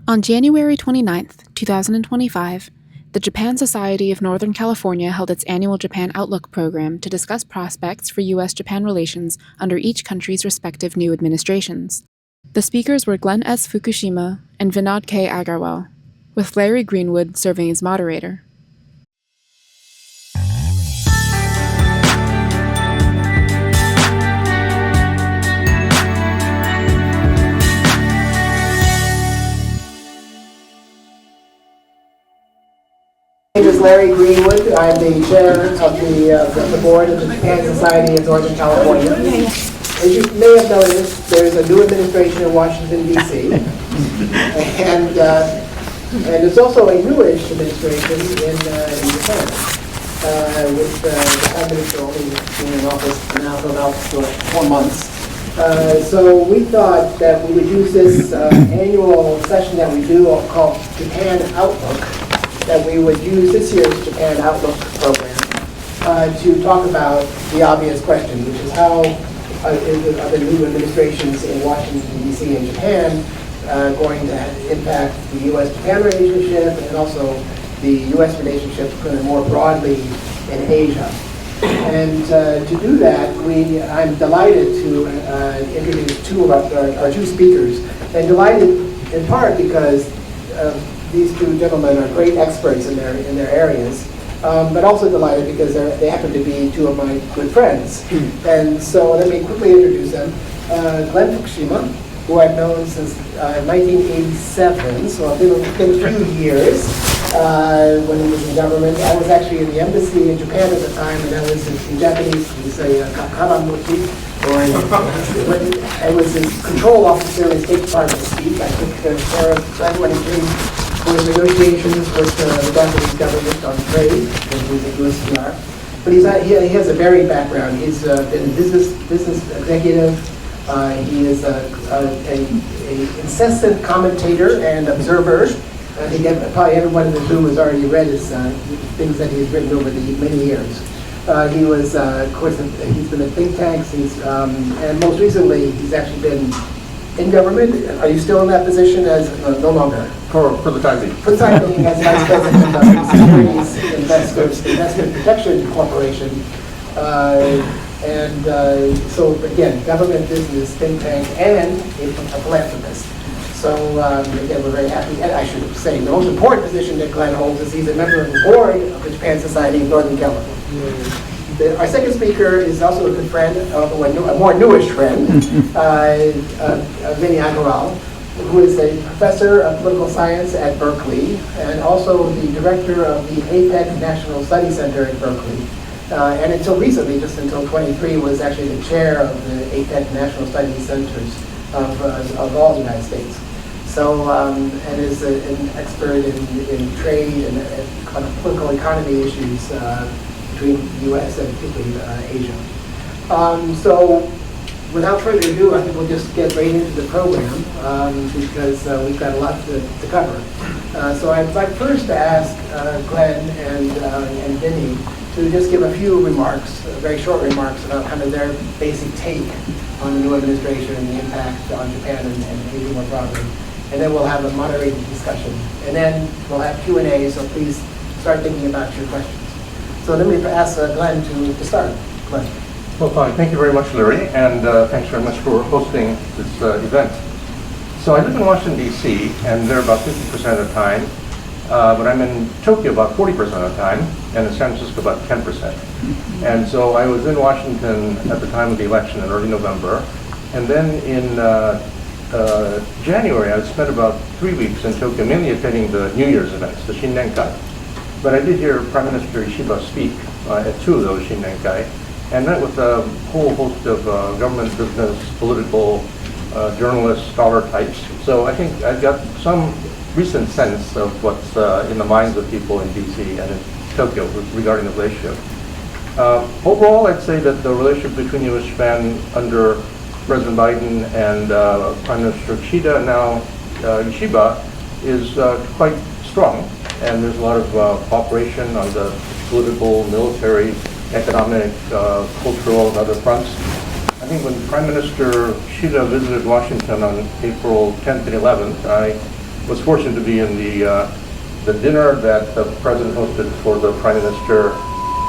On January 29, 2025, the Japan Society of Northern California held its annual Japan Outlook program to discuss prospects for U.S. Japan relations under each country's respective new administrations. The speakers were Glen S. Fukushima and Vinod K. Aggarwal, with Larry Greenwood serving as moderator. My name is Larry Greenwood. I'm the chair of the board of the Japan Society of Northern California. As you may have noticed, there's a new administration in Washington, D.C. and there's also a newish administration in Japan, with the Prime Minister only being in office now for about 4 months. So we thought that we would use this annual session that we do called Japan Outlook, that we would use this year's Japan Outlook program to talk about the obvious question, which is how are the new administrations in Washington, D.C. and Japan going to impact the U.S.-Japan relationship and also the U.S. relationship kind of more broadly in Asia. And to do that, I'm delighted to introduce two of our two speakers, and delighted in part because these two gentlemen are great experts in their areas, but also delighted because they happen to be two of my good friends. And so let me quickly introduce them. Glen Fukushima, who I've known since 1987, so I've been a few years when he was in government. I was actually in the embassy in Japan at the time, and I was in Japanese, we say karamuchi, or I was his control officer in State Department speak. I took care of when he came for negotiations with the Japanese government on trade, when he was at USTR. But he has a varied background. He's been a business executive. He is a incessant commentator and observer. I think probably everyone in the room has already read his things that he's written over the many years. He was, of course, he's been at think tanks. And most recently, he's actually been in government. Are you still in that position as no longer? For the time being. For the time being, as Vice President of the Securities Investment Protection Corporation. So again, government, business, think tank, and a philanthropist. So again, we're very happy. And I should say, the most important position that Glen holds is he's a member of the board of the Japan Society of Northern California. Our second speaker is also a good friend, a more newish friend, Vinny Aggarwal, who is a professor of political science at Berkeley and also the director of the APEC National Study Center at Berkeley. And until recently, just until 23, was actually the chair of the APEC National Study Centers of all the United States. So, and is an expert in trade and kind of political economy issues between the U.S. and particularly Asia. So, without further ado, I think we'll just get right into the program because we've got a lot to cover. So I'd like first to ask Glen and Vinny to just give a few remarks, very short remarks about kind of their basic take on the new administration and the impact on Japan and Asia more broadly. And then we'll have a moderated discussion. And then we'll have Q&A, so please start thinking about your questions. So let me ask Glen to start. Glen. Well, fine. Thank you very much, Larry, and thanks very much for hosting this event. So I live in Washington, D.C., and there about 50% of the time, but I'm in Tokyo about 40% of the time, and in San Francisco about 10%. And so I was in Washington at the time of the election in early November, and then in January I spent about 3 weeks in Tokyo, mainly attending the New Year's events, the Shinnenkai. But I did hear Prime Minister Ishiba speak at 2 of those Shinnenkai, and met with a whole host of government, business, political, journalists, scholar types. So I think I've got some recent sense of what's in the minds of people in DC and in Tokyo regarding the relationship. Overall, I'd say that the relationship between U.S. Japan under President Biden and Prime Minister Kishida, now Ishiba, is quite strong. And there's a lot of cooperation on the political, military, economic, cultural, and other fronts. I think when Prime Minister Kishida visited Washington on April 10th and 11th, I was fortunate to be in the dinner that the president hosted for the prime minister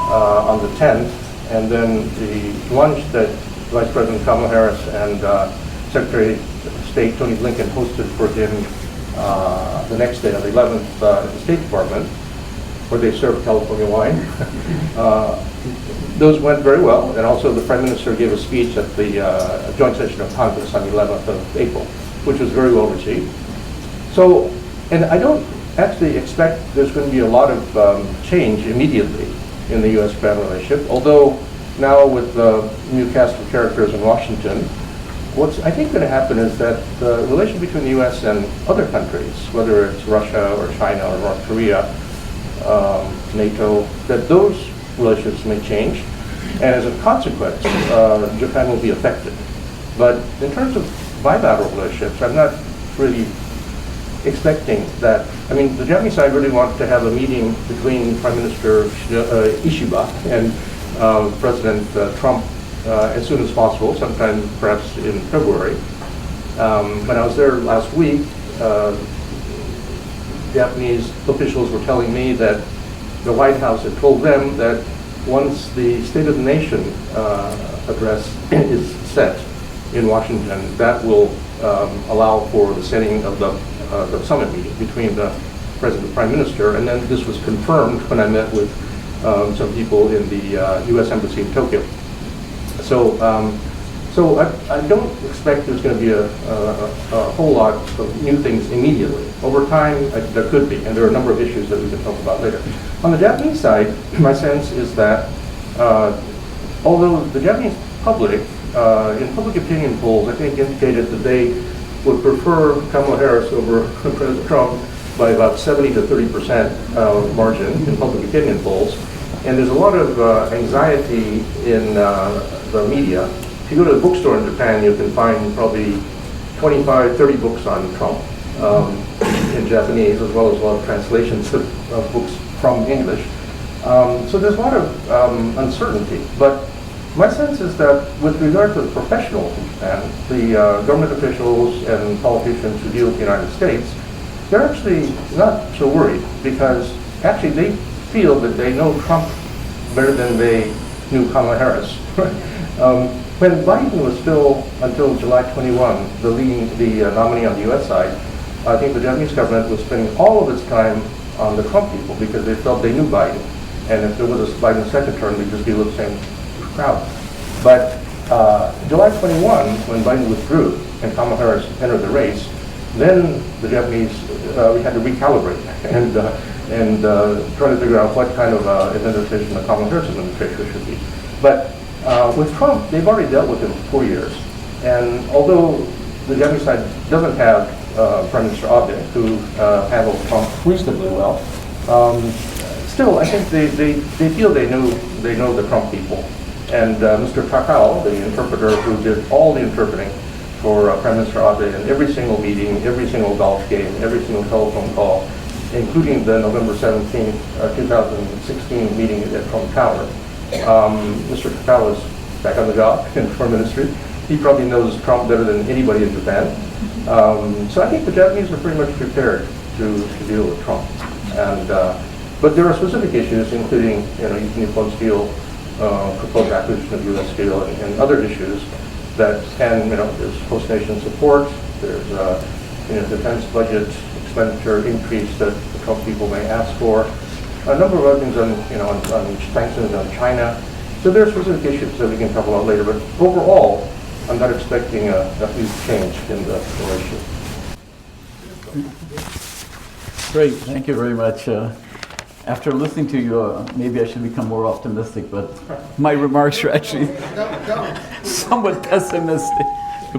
on the 10th, and then the lunch that Vice President Kamala Harris and Secretary of State Tony Blinken hosted for him the next day on the 11th at the State Department, where they served California wine. Those went very well, and also the Prime Minister gave a speech at the joint session of Congress on the 11th of April, which was very well received. So, and I don't actually expect there's going to be a lot of change immediately in the U.S.-Japan relationship, although now with the new cast of characters in Washington, what's I think going to happen is that the relation between the U.S. and other countries, whether it's Russia or China or North Korea, NATO, that those relationships may change, and as a consequence, Japan will be affected. But in terms of bilateral relationships, I'm not really expecting that. I mean, the Japanese side really wants to have a meeting between Prime Minister Ishiba and President Trump as soon as possible, sometime perhaps in February. When I was there last week, Japanese officials were telling me that the White House had told them that once the State of the Nation address is set in Washington, that will allow for the setting of the summit meeting between the President and Prime Minister. And then this was confirmed when I met with some people in the U.S. Embassy in Tokyo. So, so I don't expect there's going to be a whole lot of new things immediately. Over time, there could be, and there are a number of issues that we can talk about later. On the Japanese side, my sense is that although the Japanese public, in public opinion polls, I think indicated that they would prefer Kamala Harris over President Trump by about 70 to 30% margin in public opinion polls. And there's a lot of anxiety in the media. If you go to a bookstore in Japan, you can find probably 25, 30 books on Trump in Japanese, as well as a lot of translations of books from English. So there's a lot of uncertainty. But my sense is that with regard to the professionals in Japan, the government officials and politicians who deal with the United States, they're actually not so worried, because actually they feel that they know Trump better than they knew Kamala Harris. When Biden was still, until July 21, the nominee on the U.S. side, I think the Japanese government was spending all of its time on the Trump people because they felt they knew Biden. And if there was a Biden second term, they'd just deal with the same crowd. But July 21, when Biden withdrew and Kamala Harris entered the race, then the Japanese, we had to recalibrate and try to figure out what kind of administration the Kamala Harris administration should be. But with Trump, they've already dealt with him for 4 years. And although the Japanese side doesn't have Prime Minister Abe, who handled Trump reasonably well, still, I think they feel they know the Trump people. And Mr. Takao, the interpreter who did all the interpreting for Prime Minister Abe in every single meeting, every single golf game, every single telephone call, including the November 17, 2016 meeting at Trump Tower. Mr. Takao is back on the job in the foreign ministry. He probably knows Trump better than anybody in Japan. So I think the Japanese are pretty much prepared to deal with Trump. And but there are specific issues, including Nippon Steel, proposed acquisition of U.S. Steel, and other issues that can, there's host nation support, there's defense budget expenditure increase that the Trump people may ask for, a number of other things on sanctions on China. So there are specific issues that we can talk about later, but overall, I'm not expecting a huge change in the relationship. Great, thank you very much. After listening to you, maybe I should become more optimistic, but my remarks are actually somewhat pessimistic.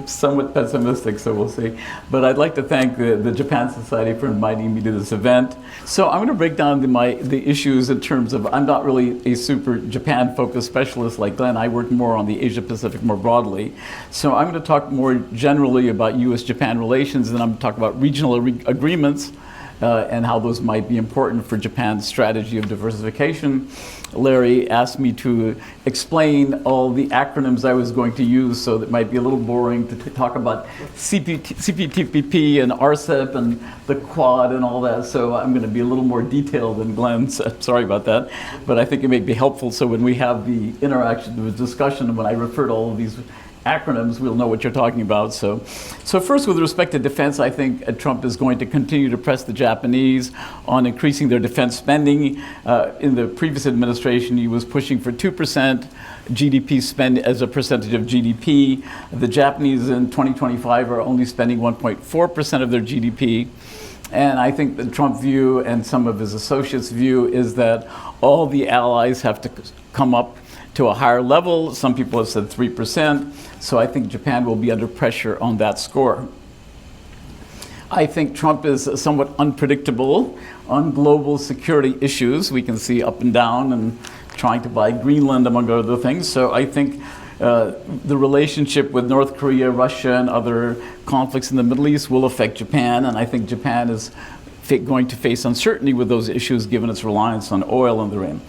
So we'll see. But I'd like to thank the Japan Society for inviting me to this event. So I'm going to break down the issues in terms of, I'm not really a super Japan-focused specialist like Glenn. I work more on the Asia-Pacific more broadly. So I'm going to talk more generally about U.S.-Japan relations, and I'm going to talk about regional agreements, and how those might be important for Japan's strategy of diversification. Larry asked me to explain all the acronyms I was going to use, so that might be a little boring to talk about CPTPP and RCEP and the Quad and all that. So I'm going to be a little more detailed than Glenn. So sorry about that, but I think it may be helpful. So when we have the interaction, the discussion, when I refer to all of these acronyms, we'll know what you're talking about. So first, with respect to defense, I think Trump is going to continue to press the Japanese on increasing their defense spending. In the previous administration, he was pushing for 2% GDP spend as a percentage of GDP. The Japanese in 2025 are only spending 1.4% of their GDP. And I think the Trump view and some of his associates' view is that all the allies have to come up to a higher level. Some people have said 3%. So I think Japan will be under pressure on that score. I think Trump is somewhat unpredictable on global security issues. We can see up and down and trying to buy Greenland, among other things. So I think the relationship with North Korea, Russia, and other conflicts in the Middle East will affect Japan. And I think Japan is going to face uncertainty with those issues given its reliance on oil in the rim.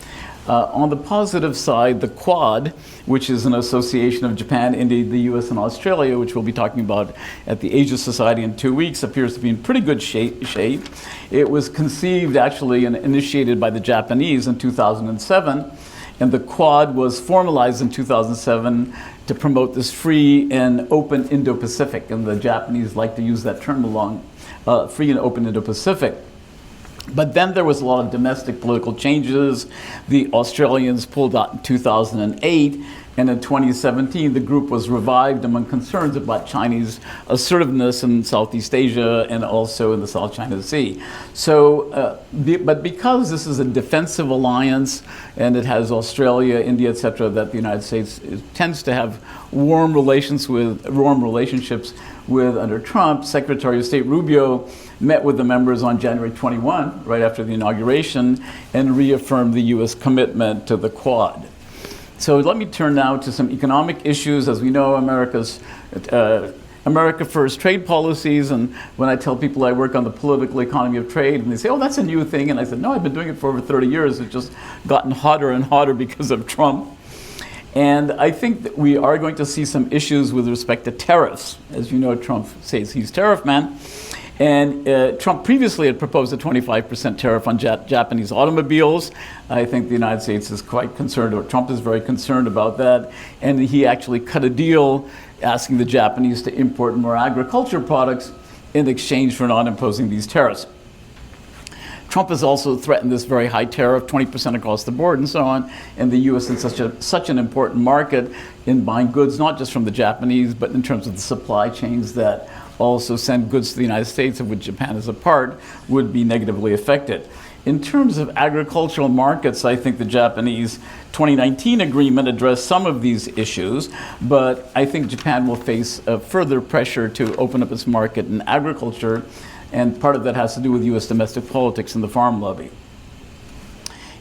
On the positive side, the Quad, which is an association of Japan, India, the U.S., and Australia, which we'll be talking about at the Asia Society in 2 weeks, appears to be in pretty good shape. It was conceived, actually, and initiated by the Japanese in 2007, and the Quad was formalized in 2007 to promote this free and open Indo-Pacific, and the Japanese like to use that term free and open Indo-Pacific. But then there was a lot of domestic political changes. The Australians pulled out in 2008, and in 2017 the group was revived among concerns about Chinese assertiveness in Southeast Asia and also in the South China Sea. So, but because this is a defensive alliance and it has Australia, India, etc., that the United States tends to have warm relationships with under Trump, Secretary of State Rubio met with the members on January 21, right after the inauguration, and reaffirmed the U.S. commitment to the Quad. So let me turn now to some economic issues. As we know, America First trade policies, and when I tell people I work on the political economy of trade, and they say, oh, that's a new thing, and I said, no, I've been doing it for over 30 years. It's just gotten hotter and hotter because of Trump. And I think that we are going to see some issues with respect to tariffs. As you know, Trump says he's tariff man. And Trump previously had proposed a 25% tariff on Japanese automobiles. I think the United States is quite concerned, or Trump is very concerned about that. And he actually cut a deal asking the Japanese to import more agriculture products in exchange for not imposing these tariffs. Trump has also threatened this very high tariff, 20% across the board and so on, and the U.S. is such an important market in buying goods, not just from the Japanese, but in terms of the supply chains that also send goods to the United States, of which Japan is a part, would be negatively affected. In terms of agricultural markets, I think the Japanese 2019 agreement addressed some of these issues, but I think Japan will face further pressure to open up its market in agriculture, and part of that has to do with U.S. domestic politics and the farm lobby.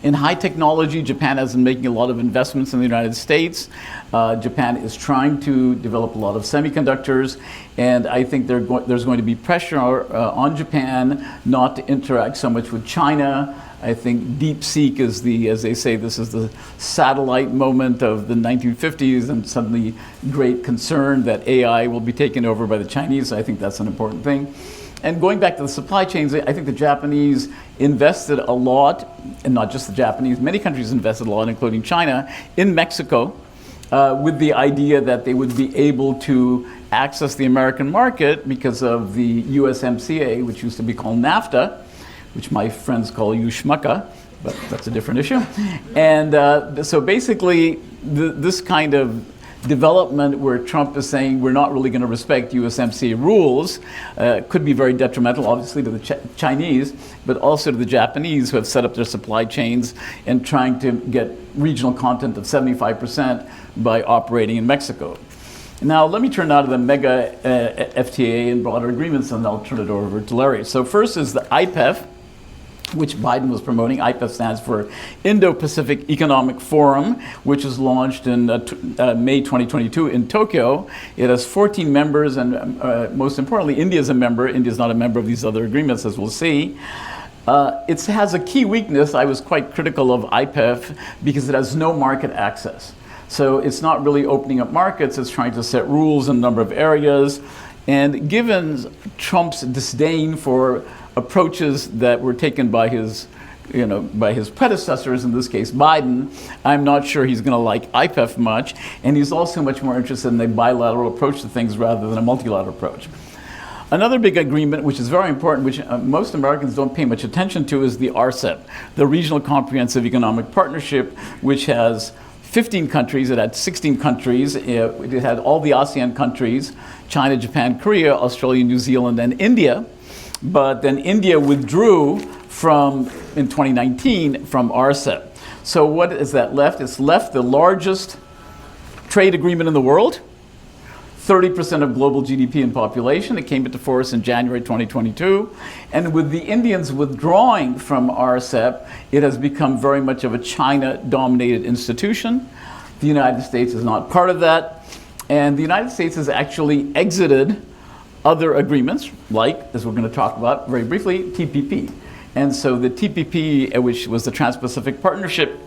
In high technology, Japan has been making a lot of investments in the United States. Japan is trying to develop a lot of semiconductors, and I think there's going to be pressure on Japan not to interact so much with China. I think DeepSeek is as they say, this is the satellite moment of the 1950s, and suddenly great concern that AI will be taken over by the Chinese. I think that's an important thing. And going back to the supply chains, I think the Japanese invested a lot, and not just the Japanese, many countries invested a lot, including China, in Mexico, with the idea that they would be able to access the American market because of the USMCA, which used to be called NAFTA, which my friends call USMCA, but that's a different issue. And so basically, this kind of development where Trump is saying we're not really going to respect USMCA rules could be very detrimental, obviously, to the Chinese, but also to the Japanese, who have set up their supply chains and trying to get regional content of 75% by operating in Mexico. Now, let me turn now to the mega FTA and broader agreements, and I'll turn it over to Larry. So first is the IPEF. which Biden was promoting. IPEF stands for Indo-Pacific Economic Forum, which was launched in May 2022 in Tokyo. It has 14 members, and most importantly, India is a member. India is not a member of these other agreements, as we'll see. It has a key weakness. I was quite critical of IPEF because it has no market access. So it's not really opening up markets. It's trying to set rules in a number of areas. And given Trump's disdain for approaches that were taken by his predecessors, in this case Biden, I'm not sure he's going to like IPEF much, and he's also much more interested in a bilateral approach to things rather than a multilateral approach. Another big agreement, which is very important, which most Americans don't pay much attention to, is the RCEP, the Regional Comprehensive Economic Partnership, which has 15 countries. It had 16 countries. It had all the ASEAN countries, China, Japan, Korea, Australia, New Zealand, and India. But then India withdrew in 2019 from RCEP. So what is that left? It's left the largest trade agreement in the world, 30% of global GDP and population. It came into force in January 2022. And with the Indians withdrawing from RCEP, it has become very much of a China-dominated institution. The United States is not part of that. And the United States has actually exited other agreements, like, as we're going to talk about very briefly, TPP. And so the TPP, which was the Trans-Pacific Partnership,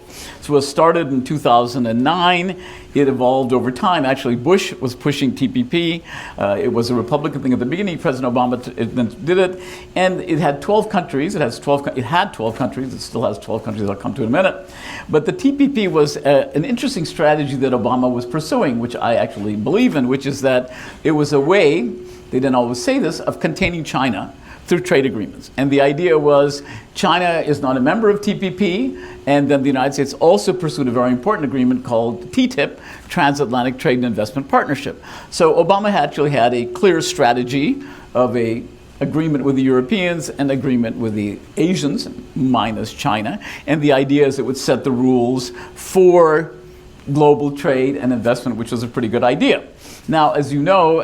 was started in 2009. It evolved over time. Actually, Bush was pushing TPP. It was a Republican thing at the beginning. President Obama then did it. And it had 12 countries. It had 12 countries. It still has 12 countries I'll come to in a minute. But the TPP was an interesting strategy that Obama was pursuing, which I actually believe in, which is that it was a way, they didn't always say this, of containing China through trade agreements. And the idea was China is not a member of TPP, and then the United States also pursued a very important agreement called TTIP, Transatlantic Trade and Investment Partnership. So Obama actually had a clear strategy of an agreement with the Europeans and agreement with the Asians, minus China. And the idea is it would set the rules for global trade and investment, which was a pretty good idea. Now, as you know,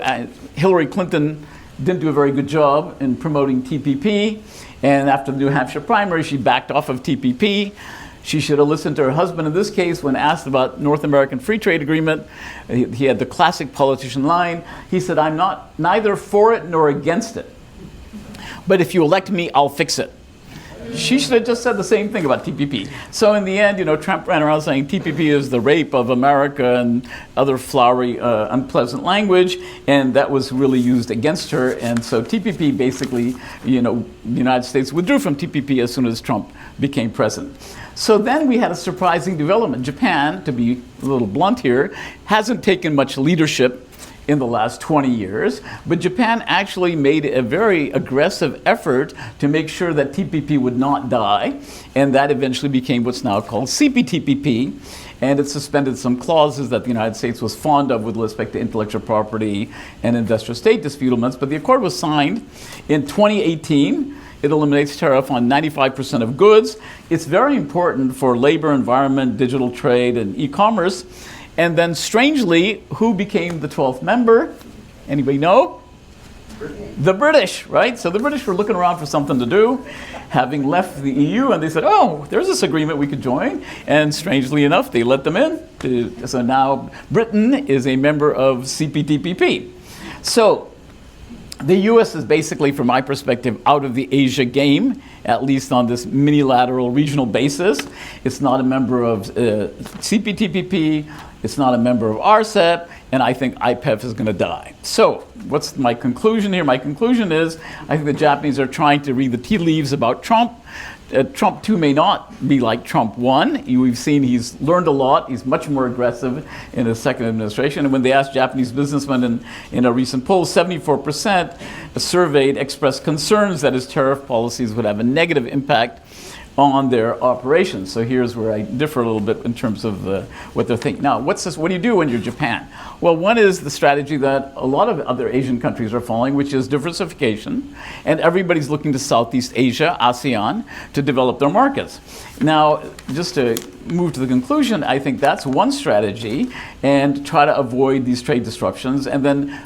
Hillary Clinton didn't do a very good job in promoting TPP, and after the New Hampshire primary, she backed off of TPP. She should have listened to her husband in this case when asked about North American Free Trade Agreement. He had the classic politician line. He said, "I'm neither for it nor against it, but if you elect me, I'll fix it." She should have just said the same thing about TPP. So in the end, Trump ran around saying TPP is the rape of America and other flowery, unpleasant language, and that was really used against her. And so TPP basically, the United States withdrew from TPP as soon as Trump became president. So then we had a surprising development. Japan, to be a little blunt here, hasn't taken much leadership in the last 20 years, but Japan actually made a very aggressive effort to make sure that TPP would not die, and that eventually became what's now called CPTPP, and it suspended some clauses that the United States was fond of with respect to intellectual property and investor-state disputements, but the accord was signed in 2018. It eliminates tariff on 95% of goods. It's very important for labor, environment, digital trade, and e-commerce. And then, strangely, who became the 12th member? Anybody know? The British, right? So the British were looking around for something to do, having left the EU, and they said, oh, there's this agreement we could join. And strangely enough, they let them in. So now Britain is a member of CPTPP. So the U.S. is basically, from my perspective, out of the Asia game, at least on this minilateral regional basis. It's not a member of CPTPP. It's not a member of RCEP, and I think IPEF is going to die. So what's my conclusion here? My conclusion is I think the Japanese are trying to read the tea leaves about Trump. Trump 2 may not be like Trump 1. We've seen he's learned a lot. He's much more aggressive in his second administration. And when they asked Japanese businessmen in a recent poll, 74% surveyed expressed concerns that his tariff policies would have a negative impact on their operations. So here's where I differ a little bit in terms of what they're thinking. Now, what do you do when you're Japan? Well, one is the strategy that a lot of other Asian countries are following, which is diversification. And everybody's looking to Southeast Asia, ASEAN, to develop their markets. Now, just to move to the conclusion, I think that's one strategy, and try to avoid these trade disruptions. And then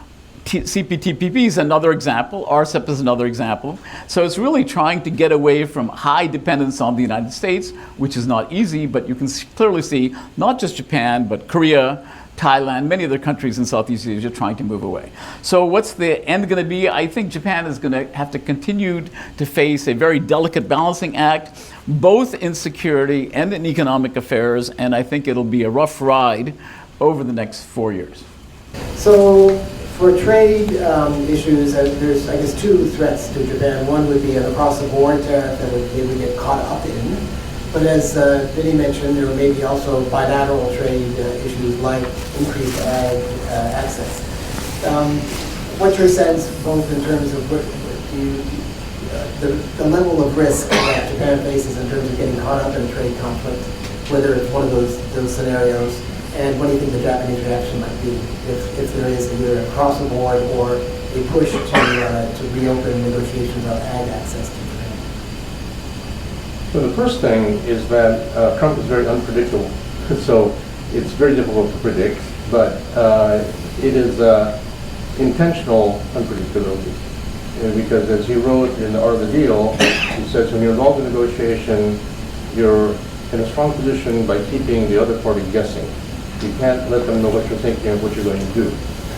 CPTPP is another example. RCEP is another example. So it's really trying to get away from high dependence on the United States, which is not easy, but you can clearly see not just Japan, but Korea, Thailand, many other countries in Southeast Asia trying to move away. So what's the end going to be? I think Japan is going to have to continue to face a very delicate balancing act, both in security and in economic affairs, and I think it'll be a rough ride over the next 4 years. So for trade issues, there's, I guess, two threats to Japan. One would be an across-the-board tariff that they would get caught up in. But as Vinny mentioned, there may be also bilateral trade issues like increased ag access. What's your sense, both in terms of the level of risk that Japan faces in terms of getting caught up in a trade conflict, whether it's one of those scenarios, and what do you think the Japanese reaction might be if there is either across the board or a push to reopen negotiations on ag access to Japan? So the first thing is that Trump is very unpredictable. So it's very difficult to predict, but it is intentional unpredictability. Because as he wrote in the Art of the Deal, he says when you're involved in negotiation, you're in a strong position by keeping the other party guessing. You can't let them know what you're thinking and what you're going to do.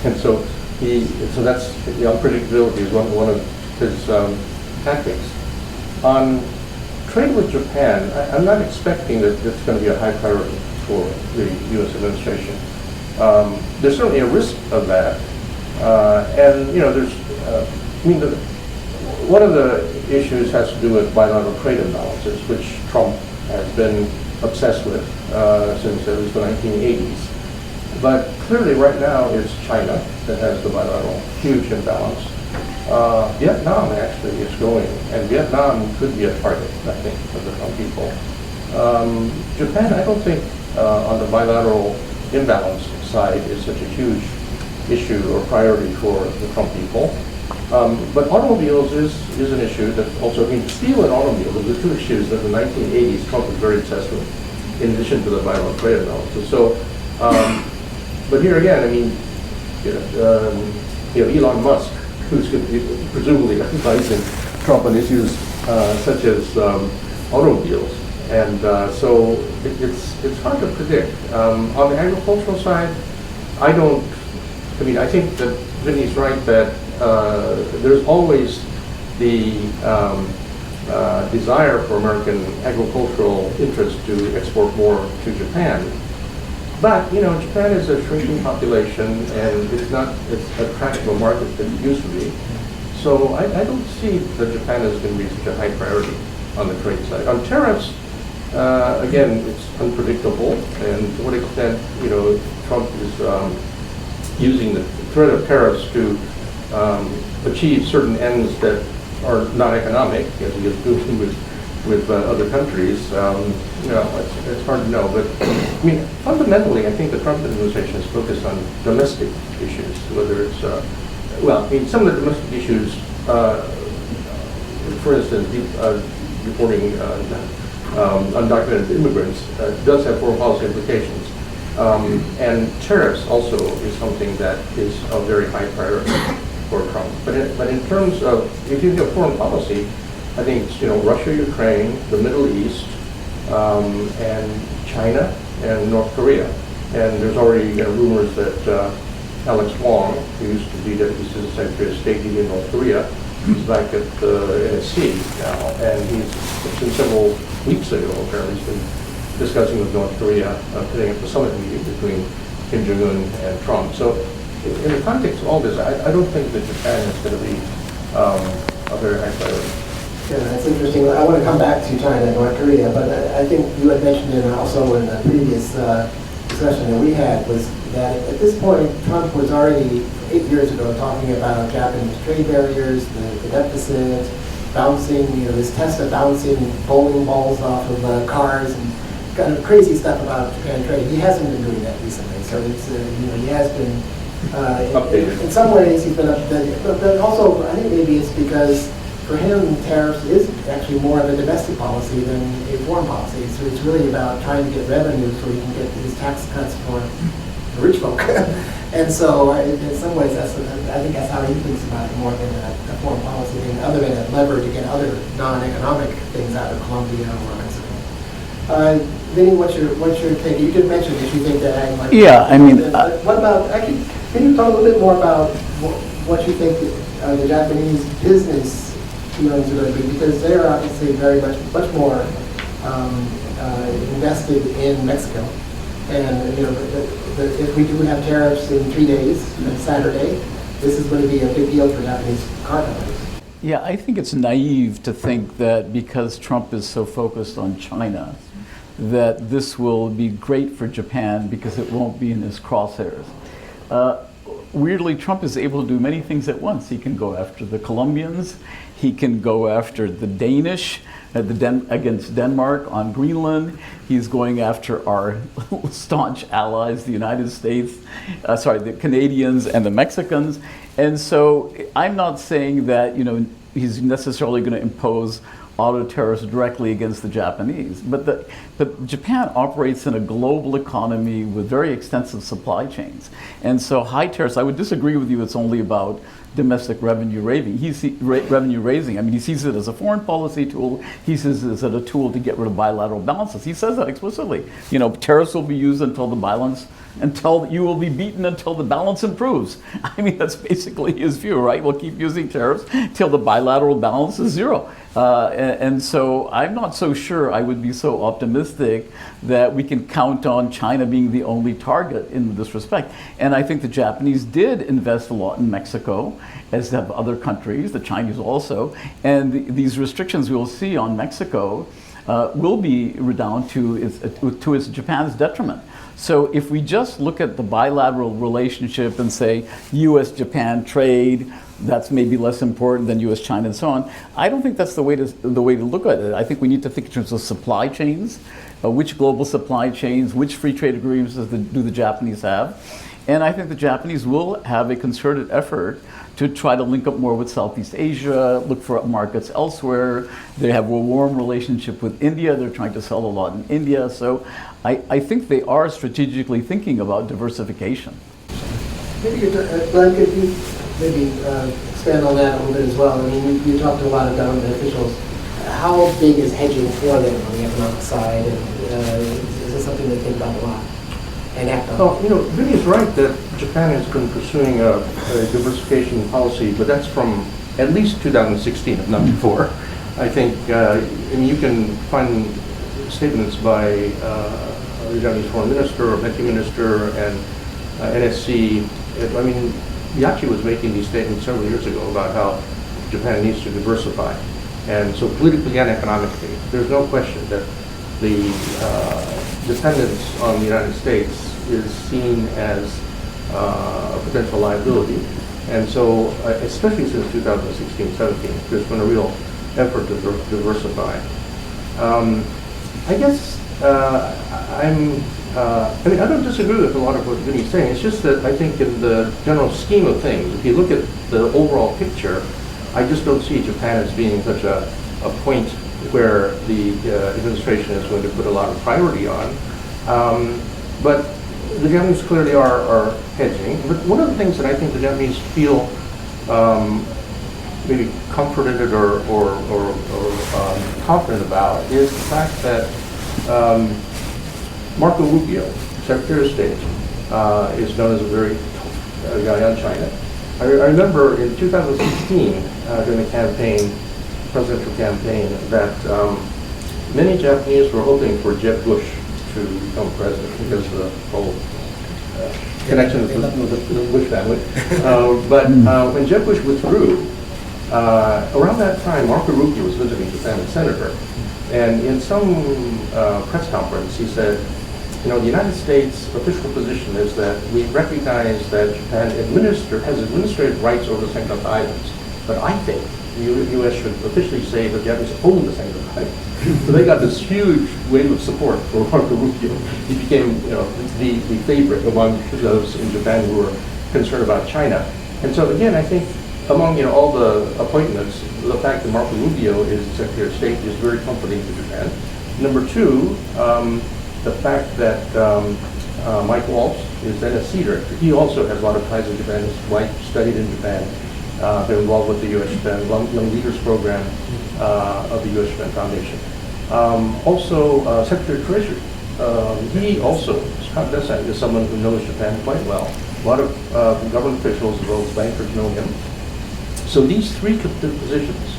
And so that's the unpredictability is one of his tactics. On trade with Japan, I'm not expecting that it's going to be a high priority for the U.S. administration. There's certainly a risk of that, and there's. One of the issues has to do with bilateral trade imbalances, which Trump has been obsessed with since at least the 1980s. But clearly right now it's China that has the bilateral huge imbalance. Vietnam actually is growing, and Vietnam could be a target, I think, for the Trump people. Japan, I don't think on the bilateral imbalance side is such a huge issue or priority for the Trump people. But automobiles is an issue that also, steel and automobiles are the two issues that in the 1980s Trump was very obsessed with, in addition to the bilateral trade imbalances. So, but here again, Elon Musk, who's presumably advising Trump on issues such as automobiles, and so it's hard to predict. On the agricultural side, I think that Vinny's right that there's always the desire for American agricultural interests to export more to Japan. But, Japan is a shrinking population, and it's a practical market that it used to be. So I don't see that Japan is going to be such a high priority on the trade side. On tariffs, again, it's unpredictable, and to what extent, Trump is using the threat of tariffs to achieve certain ends that are not economic, as he is doing with other countries. It's hard to know. But fundamentally, I think the Trump administration is focused on domestic issues, whether it's some of the domestic issues, for instance, deporting undocumented immigrants does have foreign policy implications. And tariffs also is something that is a very high priority for Trump. But in terms of, if you think of foreign policy, I think it's Russia, Ukraine, the Middle East, and China and North Korea. And there's already rumors that Alex Wong, who used to be Deputy Assistant Secretary of State in North Korea, is back at the NSC now, and he's since several weeks ago apparently he's been discussing with North Korea putting up a summit meeting between Kim Jong-un and Trump. So in the context of all this, I don't think that Japan is going to be a very high priority. Yeah, that's interesting. I want to come back to China and North Korea, but I think you had mentioned it also in the previous discussion that we had, was that at this point, Trump was already 8 years ago talking about Japanese trade barriers, the deficit, bouncing, this test of bouncing bowling balls off of cars, and kind of crazy stuff about Japan trade. He hasn't been doing that recently, so it's he has been in some ways he's been updated, but also I think maybe it's because for him tariffs is actually more of a domestic policy than a foreign policy. So it's really about trying to get revenue so he can get his tax cuts for the rich folk. And so in some ways, I think that's how he thinks about it more than a foreign policy thing, other than a lever to get other non-economic things out of Colombia or Mexico. Vinny, what's your take? You did mention that you think that ag might. Yeah, I mean, what about actually? Can you talk a little bit more about what you think the Japanese business dealings are going to be? Because they're obviously very much more invested in Mexico, and if we do have tariffs in 3 days, Saturday, this is going to be a big deal for Japanese car companies. Yeah, I think it's naive to think that because Trump is so focused on China, that this will be great for Japan because it won't be in his crosshairs. Weirdly, Trump is able to do many things at once. He can go after the Colombians, he can go after the Danish against Denmark on Greenland. He's going after our staunch allies, the United States, the Canadians and the Mexicans. And so I'm not saying that he's necessarily going to impose auto tariffs directly against the Japanese, but Japan operates in a global economy with very extensive supply chains, and so high tariffs. I would disagree with you. It's only about domestic revenue raising. Revenue raising. I mean, he sees it as a foreign policy tool. He sees it as a tool to get rid of bilateral balances. He says that explicitly. Tariffs will be used until you will be beaten until the balance improves. I mean, that's basically his view, right? We'll keep using tariffs till the bilateral balance is zero. And so I'm not so sure I would be so optimistic that we can count on China being the only target in this respect. And I think the Japanese did invest a lot in Mexico, as have other countries, the Chinese also. And these restrictions we'll see on Mexico will be redound to Japan's detriment. So if we just look at the bilateral relationship and say U.S. Japan trade, that's maybe less important than U.S. China and so on, I don't think that's the way to look at it. I think we need to think in terms of supply chains, which global supply chains, which free trade agreements do the Japanese have, and I think the Japanese will have a concerted effort to try to link up more with Southeast Asia, look for markets elsewhere. They have a warm relationship with India. They're trying to sell a lot in India. So I think they are strategically thinking about diversification. Maybe, Glenn, could you maybe expand on that a little bit as well? I mean, you talked to a lot of government officials. How big is hedging for them on the economic side? And is this something they think about a lot and act on? Well, Vinny is right that Japan has been pursuing a diversification policy, but that's from at least 2016, if not before. I think you can find statements by the Japanese foreign minister, or Meiki minister, and NSC. I mean, Yachi was making these statements several years ago about how Japan needs to diversify. And so politically and economically, there's no question that the dependence on the United States is seen as a potential liability. And so, especially since 2016-17, there's been a real effort to diversify. I guess I don't disagree with a lot of what Vinny's saying. It's just that I think in the general scheme of things, if you look at the overall picture, I just don't see Japan as being such a point where the administration is going to put a lot of priority on. But the Japanese clearly are hedging. But one of the things that I think the Japanese feel maybe comforted or confident about is the fact that Marco Rubio, Secretary of State, is known as a very tough guy on China. I remember in 2016, during the presidential campaign, that many Japanese were hoping for Jeb Bush to become president because of the whole connection with the Bush family. But when Jeb Bush withdrew, around that time, Marco Rubio was visiting Japan as senator. And in some press conference, he said, the United States' official position is that we recognize that Japan has administrative rights over the Senkaku Islands. But I think the U.S. should officially say that Japanese own the Senkaku Islands. So they got this huge wave of support for Marco Rubio. He became the favorite among those in Japan who were concerned about China. And so again, I think among all the appointments, the fact that Marco Rubio is Secretary of State is very comforting to Japan. Number two, the fact that Mike Walsh is then a C director. He also has a lot of ties in Japan. His wife studied in Japan. They're involved with the U.S. Japan Young Leaders Program of the U.S. Japan Foundation. Also, Secretary of Treasury. He also, Scott Desai, is someone who knows Japan quite well. A lot of government officials as well as bankers know him. So these three positions,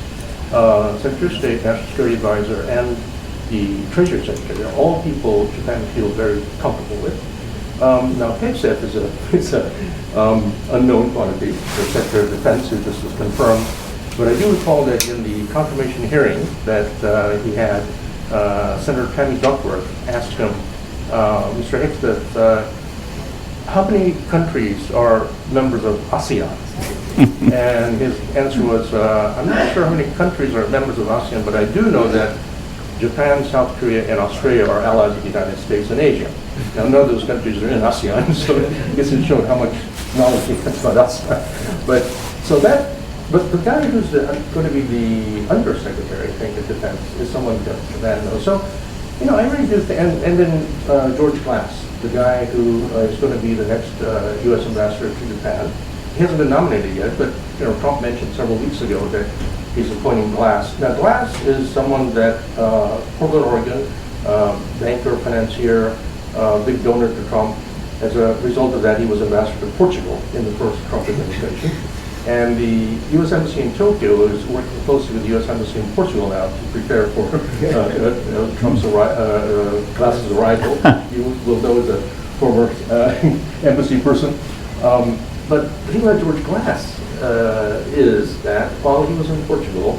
Secretary of State, National Security Advisor, and the Treasury Secretary, are all people Japan feels very comfortable with. Now, Hegseth is a unknown quantity, the Secretary of Defense, who just was confirmed. But I do recall that in the confirmation hearing that he had, Senator Tammy Duckworth asked him, Mr. Hegseth, how many countries are members of ASEAN? And his answer was, I'm not sure how many countries are members of ASEAN, but I do know that Japan, South Korea, and Australia are allies of the United States and Asia. Now, none of those countries are in ASEAN, so I guess it showed how much knowledge he has about ASEAN. But the guy who's going to be the Undersecretary, I think, at Defense is someone that Japan knows. So, I really do think, and then George Glass, the guy who is going to be the next U.S. ambassador to Japan. He hasn't been nominated yet, but Trump mentioned several weeks ago that he's appointing Glass. Now, Glass is someone that Portland, Oregon, banker, financier, big donor to Trump. As a result of that, he was ambassador to Portugal in the first Trump administration. And the U.S. Embassy in Tokyo is working closely with the U.S. Embassy in Portugal now to prepare for Trump's Glass's arrival. You will know as a former embassy person. But the thing about George Glass is that while he was in Portugal,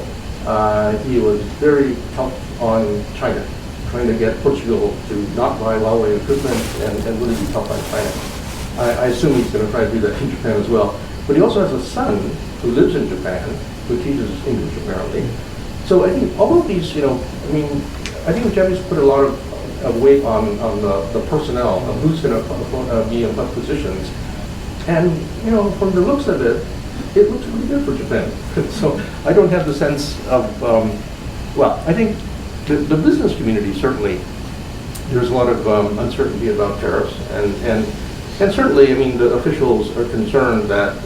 he was very tough on China, trying to get Portugal to not buy Huawei equipment and really be tough on China. I assume he's going to try to do that in Japan as well. But he also has a son who lives in Japan, who teaches English apparently. So I think all of these, I think the Japanese put a lot of weight on the personnel of who's going to be in what positions. And, from the looks of it, it looks pretty good for Japan. So I don't have the sense of, I think the business community certainly, there's a lot of uncertainty about tariffs. And certainly, the officials are concerned that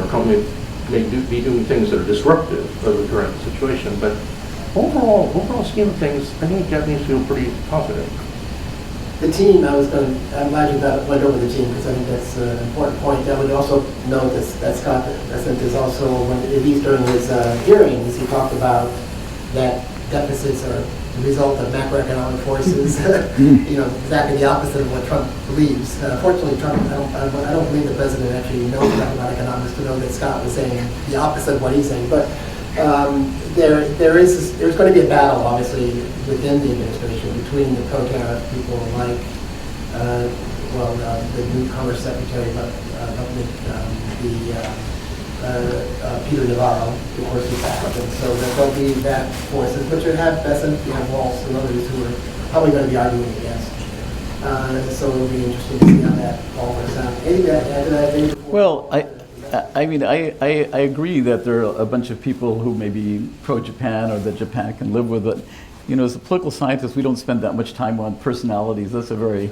company may be doing things that are disruptive of the current situation. But overall scheme of things, I think Japanese feel pretty confident. The team, I'm glad you went over the team because I think that's an important point. I would also note that Scott Bessent is also, at least during his hearings, he talked about that deficits are the result of macroeconomic forces. Exactly the opposite of what Trump believes. Fortunately, Trump, I don't believe the president actually knows enough about economics to know that Scott was saying the opposite of what he's saying. But there's going to be a battle, obviously, within the administration between the pro-tariff people like, the new Commerce Secretary, but Peter Navarro, of course, is back. And so there'll be that forces. But you have Bessent, you have Walsh, and others who are probably going to be arguing against. So it'll be interesting to see how that all works out. Anything to add to that? Well, I agree that there are a bunch of people who may be pro-Japan or that Japan can live with it. As a political scientist, we don't spend that much time on personalities. That's a very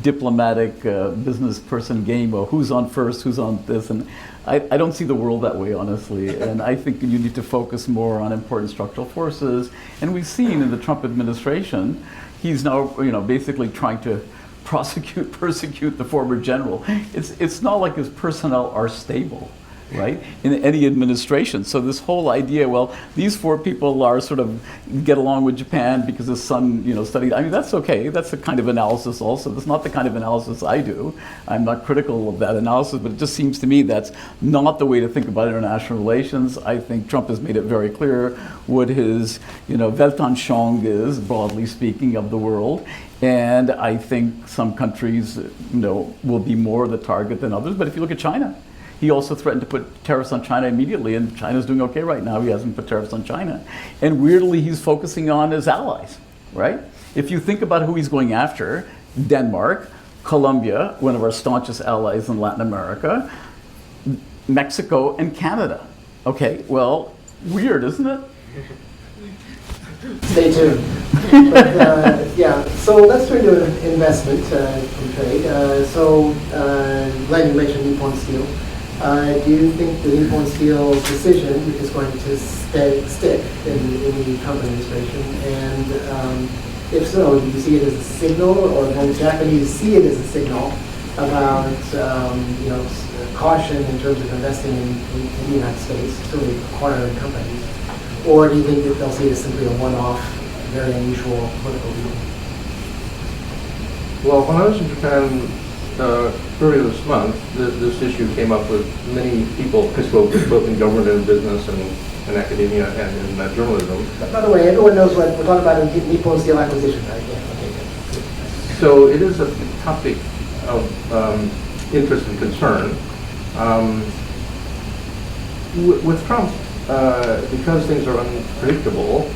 diplomatic business person game of who's on first, who's on this. And I don't see the world that way, honestly. And I think you need to focus more on important structural forces. And we've seen in the Trump administration, he's now basically trying to persecute the former general. It's not like his personnel are stable, right, in any administration. So this whole idea, well, these four people are sort of get along with Japan because his son, studied. That's okay. That's a kind of analysis also. That's not the kind of analysis I do. I'm not critical of that analysis, but it just seems to me that's not the way to think about international relations. I think Trump has made it very clear what his, Weltanschauung is, broadly speaking, of the world. And I think some countries, will be more the target than others. But if you look at China, he also threatened to put tariffs on China immediately, and China's doing okay right now. He hasn't put tariffs on China. And weirdly, he's focusing on his allies, right? If you think about who he's going after, Denmark, Colombia, one of our staunchest allies in Latin America, Mexico, and Canada. Okay, well, weird, isn't it? Stay tuned. But, yeah, so let's turn to investment and trade. Glenn, you mentioned Nippon Steel. Do you think the Nippon Steel decision is going to stick in the Trump administration? And if so, do you see it as a signal, or will the Japanese see it as a signal about caution in terms of investing in the United States, certainly acquiring companies? Or do you think that they'll see it as simply a one-off, very unusual political deal? Well, when I was in Japan earlier this month, this issue came up with many people I spoke with, both in government and business and in academia and in journalism. By the way, everyone knows what we're talking about in Nippon Steel acquisition, right? Yeah, okay, good. So it is a topic of interest and concern. With Trump, because things are unpredictable,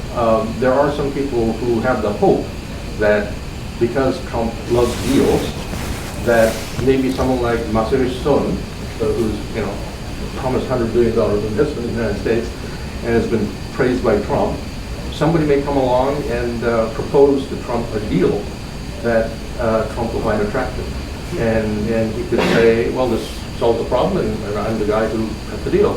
there are some people who have the hope that because Trump loves deals, that maybe someone like Masayoshi Son, who's promised $100 billion investment in the United States and has been praised by Trump, somebody may come along and propose to Trump a deal that Trump will find attractive. And he could say, well, this solves the problem, and I'm the guy who cut the deal.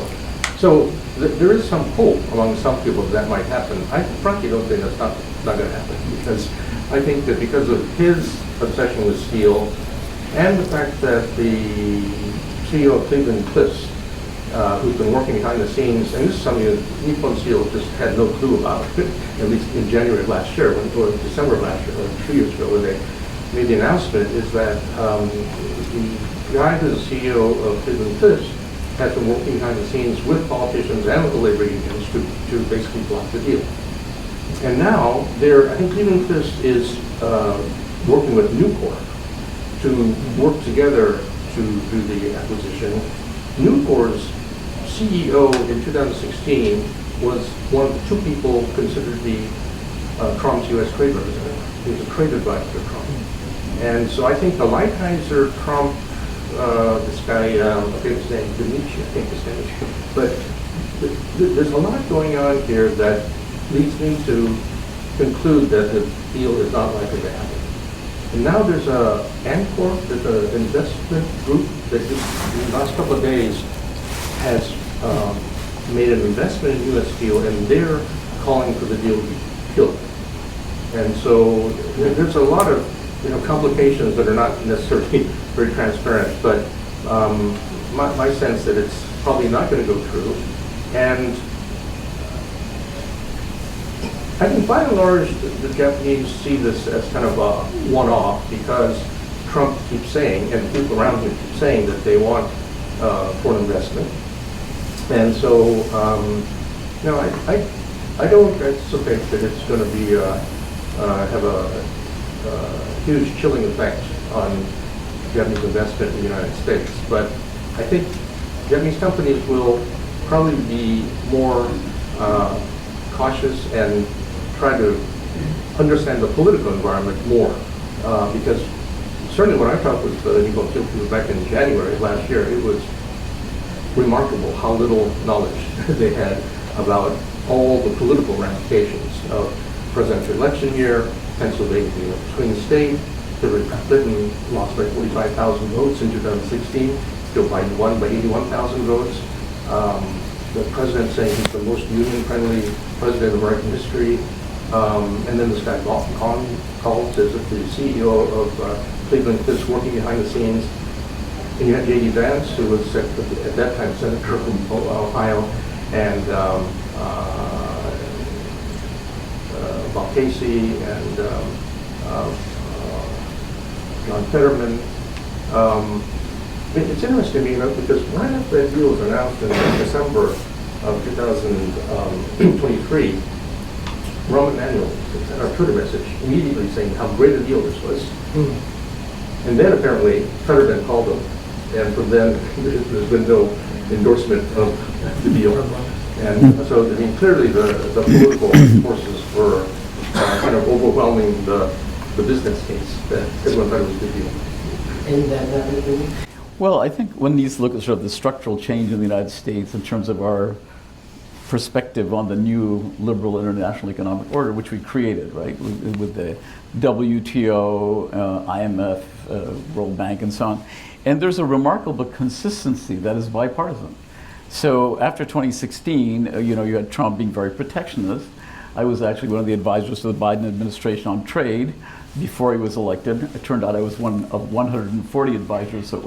So there is some hope among some people that might happen. I frankly don't think that's not going to happen, because I think that because of his obsession with steel and the fact that the CEO of Cleveland-Cliffs, who's been working behind the scenes, and this is something that Nippon Steel just had no clue about, at least in January of last year, or December of last year, or 2 years ago, when they made the announcement, is that the guy who's the CEO of Cleveland-Cliffs has been working behind the scenes with politicians and with the labor unions to basically block the deal. And now, I think Cleveland-Cliffs is working with Nucor to work together to do the acquisition. Nucor's CEO in 2016 was one of the two people considered to be Trump's U.S. trade representative. He was a trade advisor to Trump. And so I think the Lighthizer Trump, this guy, I forget his name, Dimitri, I think his name is, but there's a lot going on here that leads me to conclude that the deal is not likely to happen. And now there's Ancor, there's an investment group that just in the last couple of days has made an investment in U.S. Steel, and they're calling for the deal to be killed. And so there's a lot of complications that are not necessarily very transparent, but my sense that it's probably not going to go through. And I think by and large, the Japanese see this as kind of a one-off, because Trump keeps saying, and people around him keep saying, that they want foreign investment. And so, I don't anticipate that it's going to be have a huge chilling effect on Japanese investment in the United States. But I think Japanese companies will probably be more cautious and try to understand the political environment more, because certainly when I talked with Nippon Steel people back in January last year, it was remarkable how little knowledge they had about all the political ramifications of presidential election year, Pennsylvania being a swing state, Hillary Clinton lost by 45,000 votes in 2016, Joe Biden won by 81,000 votes. The president saying he's the most union-friendly president of American history. And then this guy called, says that the CEO of Cleveland-Cliffs working behind the scenes. And you had J.D. Vance, who was at that time Senator from Ohio, and Bob Casey and John Fetterman. It's interesting, because right after that deal was announced in December of 2023, Rahm Emanuel sent our Twitter message immediately saying how great a deal this was. And then apparently Fetterman called him, and from then there's been no endorsement of the deal. And so, clearly the political forces were kind of overwhelming the business case that everyone thought it was a good deal. And that Well, I think one needs to look at sort of the structural change in the United States in terms of our perspective on the new liberal international economic order, which we created, right, with the WTO, IMF, World Bank, and so on. And there's a remarkable consistency that is bipartisan. So after 2016, you had Trump being very protectionist. I was actually one of the advisors to the Biden administration on trade before he was elected. It turned out I was one of 140 advisors, so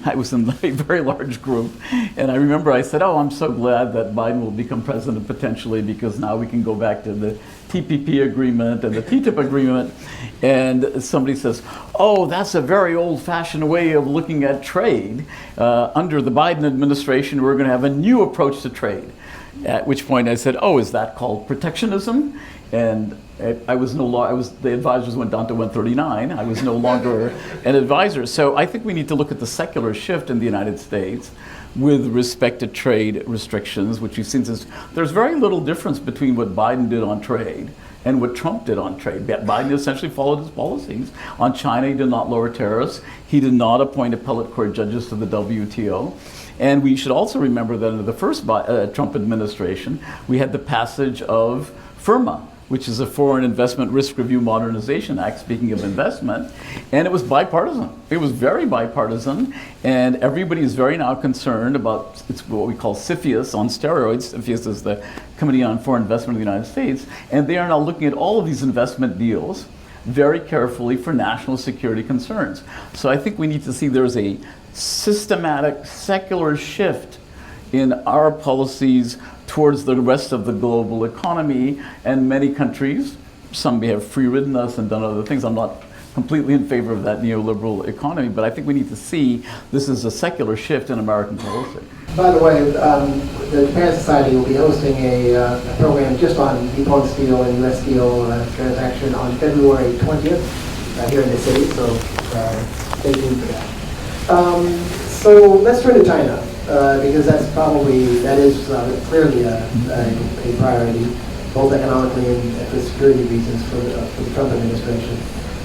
I was in a very large group. And I remember I said, I'm so glad that Biden will become president potentially, because now we can go back to the TPP agreement and the TTIP agreement. And somebody says, that's a very old-fashioned way of looking at trade. Under the Biden administration, we're going to have a new approach to trade. At which point I said, is that called protectionism? And the advisors went down to 139. I was no longer an advisor. So I think we need to look at the secular shift in the United States with respect to trade restrictions, which we've seen since. There's very little difference between what Biden did on trade and what Trump did on trade. Biden essentially followed his policies. On China, he did not lower tariffs. He did not appoint appellate court judges to the WTO. And we should also remember that under the first Trump administration, we had the passage of FIRMA, which is a Foreign Investment Risk Review Modernization Act, speaking of investment, and it was bipartisan. It was very bipartisan, and everybody is very now concerned about, it's what we call CFIUS on steroids. CFIUS is the Committee on Foreign Investment of the United States, and they are now looking at all of these investment deals very carefully for national security concerns. So I think we need to see there's a systematic secular shift in our policies towards the rest of the global economy, and many countries, some may have free-ridden us and done other things. I'm not completely in favor of that neoliberal economy, but I think we need to see this is a secular shift in American policy. By the way, the Japan Society will be hosting a program just on Nippon Steel and U.S. Steel transaction on February 20th here in the city, so stay tuned for that. So let's turn to China. Because that is clearly a priority, both economically and for security reasons for the Trump administration.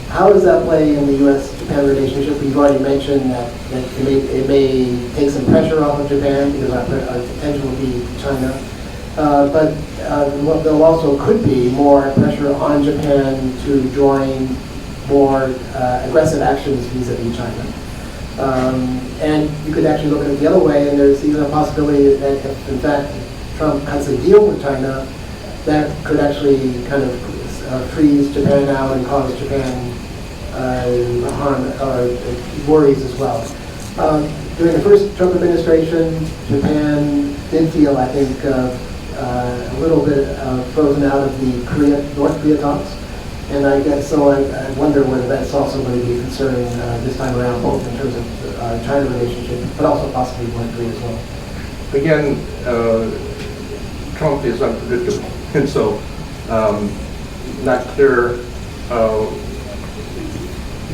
How does that play in the U.S.-Japan relationship? You've already mentioned that it may take some pressure off of Japan because our attention will be China. But there also could be more pressure on Japan to join more aggressive actions vis-a-vis China. And you could actually look at it the other way, and there's even a possibility that if, in fact, Trump cuts a deal with China, that could actually kind of freeze Japan out and cause Japan harm or worries as well. During the first Trump administration, Japan did feel, I think, a little bit frozen out of the North Korea talks. And I guess so. I wonder whether that's also going to be a concern this time around, both in terms of China relationship, but also possibly North Korea as well. Again, Trump is unpredictable, and so not clear.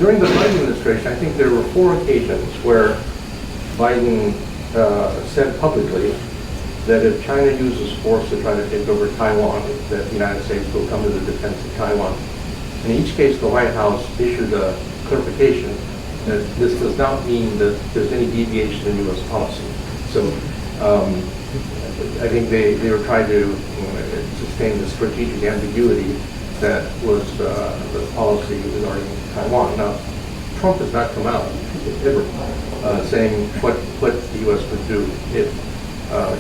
During the Biden administration, I think there were 4 occasions where Biden said publicly that if China uses force to try to take over Taiwan, that the United States will come to the defense of Taiwan. In each case, the White House issued a clarification that this does not mean that there's any deviation in U.S. policy. So I think they were trying to sustain the strategic ambiguity that was the policy regarding Taiwan. Now, Trump has not come out ever saying what the U.S. would do if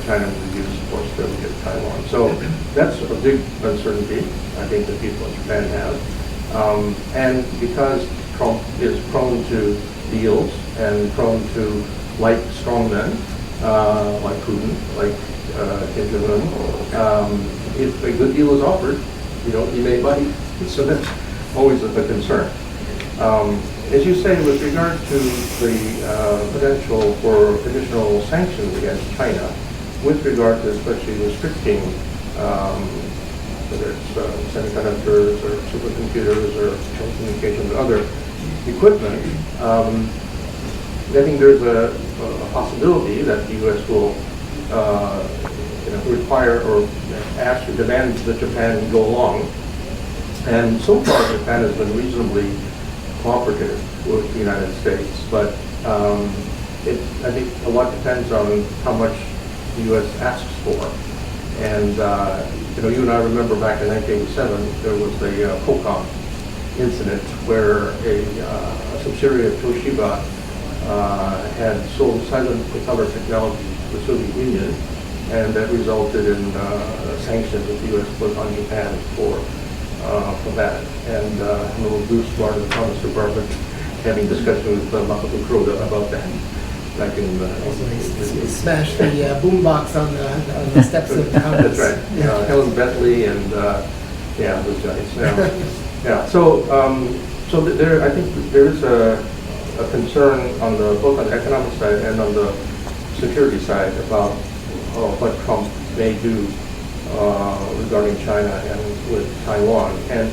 China would use force to get Taiwan. So that's a big uncertainty, I think, that people in Japan have. And because Trump is prone to deals and prone to like strongmen, like Putin, like Kim Jong-un, if a good deal is offered, he may bite. So that's always a concern. As you say, with regard to the potential for additional sanctions against China, with regard to especially restricting whether it's semiconductors or supercomputers or telecommunications or other equipment, I think there's a possibility that the U.S. will require or ask or demand that Japan go along. And so far, Japan has been reasonably cooperative with the United States, but I think a lot depends on how much the U.S. asks for. And you and I remember back in 1987, there was the COCOM incident where a subsidiary of Toshiba had sold silent propeller technology to the Soviet Union, and that resulted in sanctions that the U.S. put on Japan for that. And a little goose part of the Commerce Department having discussion with Makoto Kuroda about that back in He smashed the boombox on the steps of the Congress. That's right. Helen Bentley and those guys. Yeah. So there, I think there is a concern on both on the economic side and on the security side about what Trump may do regarding China and with Taiwan. And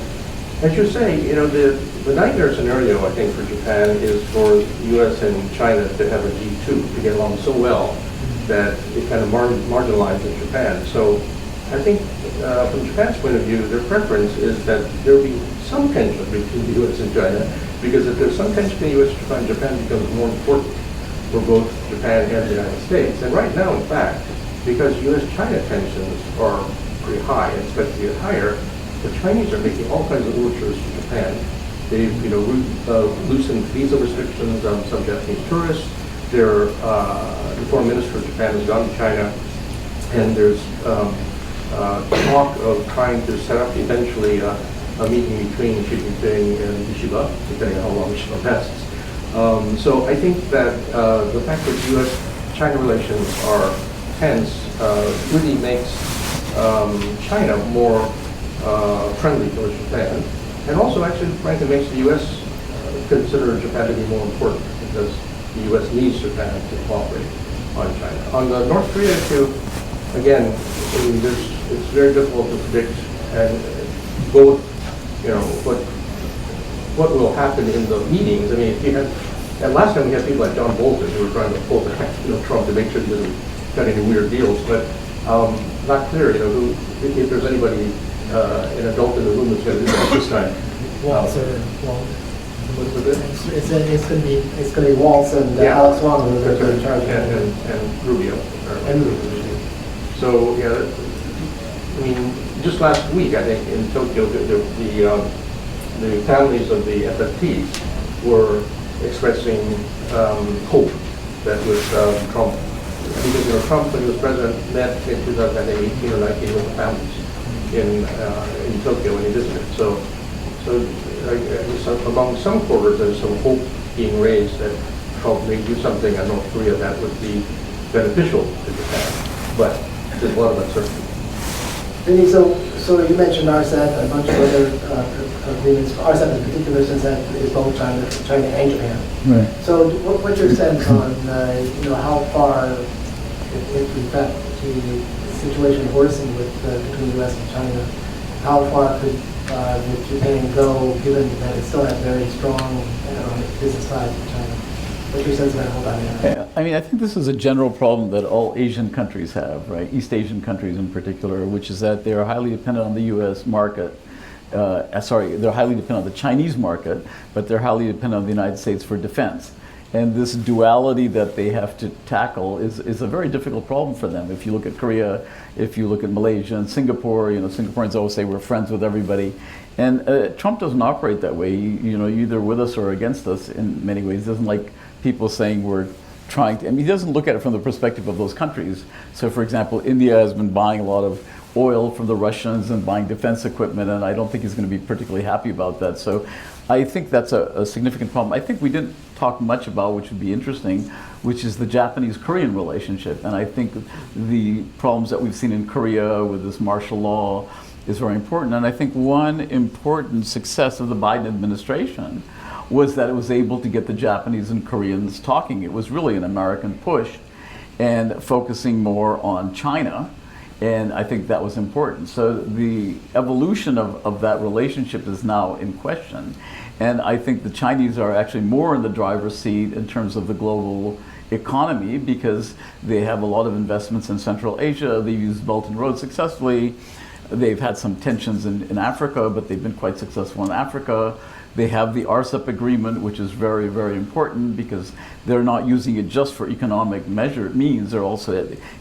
as you say, the nightmare scenario, I think, for Japan is for the U.S. and China to have a G2, to get along so well that it kind of marginalizes Japan. So I think from Japan's point of view, their preference is that there be some tension between the U.S. and China, because if there's some tension between the U.S. and Japan becomes more important for both Japan and the United States. And right now, in fact, because U.S.-China tensions are pretty high and expected to get higher, the Chinese are making all kinds of overtures to Japan. They've, loosened visa restrictions on some Japanese tourists. The foreign minister of Japan has gone to China, and there's talk of trying to set up eventually a meeting between Xi Jinping and Ishiba, depending on how long Ishiba passes. So I think that the fact that U.S.-China relations are tense really makes China more friendly towards Japan, and also actually, frankly, makes the U.S. Consider Japan to be more important, because the U.S. needs Japan to cooperate on China. On the North Korea issue, again, it's very difficult to predict, and both, what will happen in the meetings. I mean, and last time we had people like John Bolton who were trying to pull back, Trump to make sure he doesn't cut any weird deals, but not clear, if there's anybody, an adult in the room that's going to do that this time. Waltz or What's with it? It's going to be Waltz and Alex Wong who are in charge. And Rubio. And Rubio. So, I mean, just last week, I think, in Tokyo, the families of the FFTs were expressing hope that with Trump, because Trump, when he was president, met in 2018 or 19 with the families in Tokyo when he visited. So among some quarters, there's some hope being raised that Trump may do something in North Korea that would be beneficial to Japan. But there's a lot of uncertainty. Vinny, so you mentioned RCEP, a bunch of other agreements. RCEP in particular, since that is both China and Japan. Right. So what's your sense on how far, if in fact the situation worsened between the U.S. and China, how far could Japan go, given that it still has very strong business ties with China? What's your sense of that whole dynamic? I mean, I think this is a general problem that all Asian countries have, right? East Asian countries in particular, which is that they are highly dependent on the U.S. market. They're highly dependent on the Chinese market, but they're highly dependent on the United States for defense. And this duality that they have to tackle is a very difficult problem for them. If you look at Korea, if you look at Malaysia and Singapore, Singaporeans always say we're friends with everybody. And Trump doesn't operate that way. You're either with us or against us in many ways. He doesn't like people saying we're trying to, he doesn't look at it from the perspective of those countries. So for example, India has been buying a lot of oil from the Russians and buying defense equipment, and I don't think he's going to be particularly happy about that. So I think that's a significant problem. I think we didn't talk much about, which would be interesting, which is the Japanese-Korean relationship. And I think the problems that we've seen in Korea with this martial law is very important. And I think one important success of the Biden administration was that it was able to get the Japanese and Koreans talking. It was really an American push and focusing more on China. And I think that was important. So the evolution of that relationship is now in question. And I think the Chinese are actually more in the driver's seat in terms of the global economy, because they have a lot of investments in Central Asia. They've used Belt and Road successfully. They've had some tensions in Africa, but they've been quite successful in Africa. They have the RCEP agreement, which is very, very important because they're not using it just for economic means. They're also,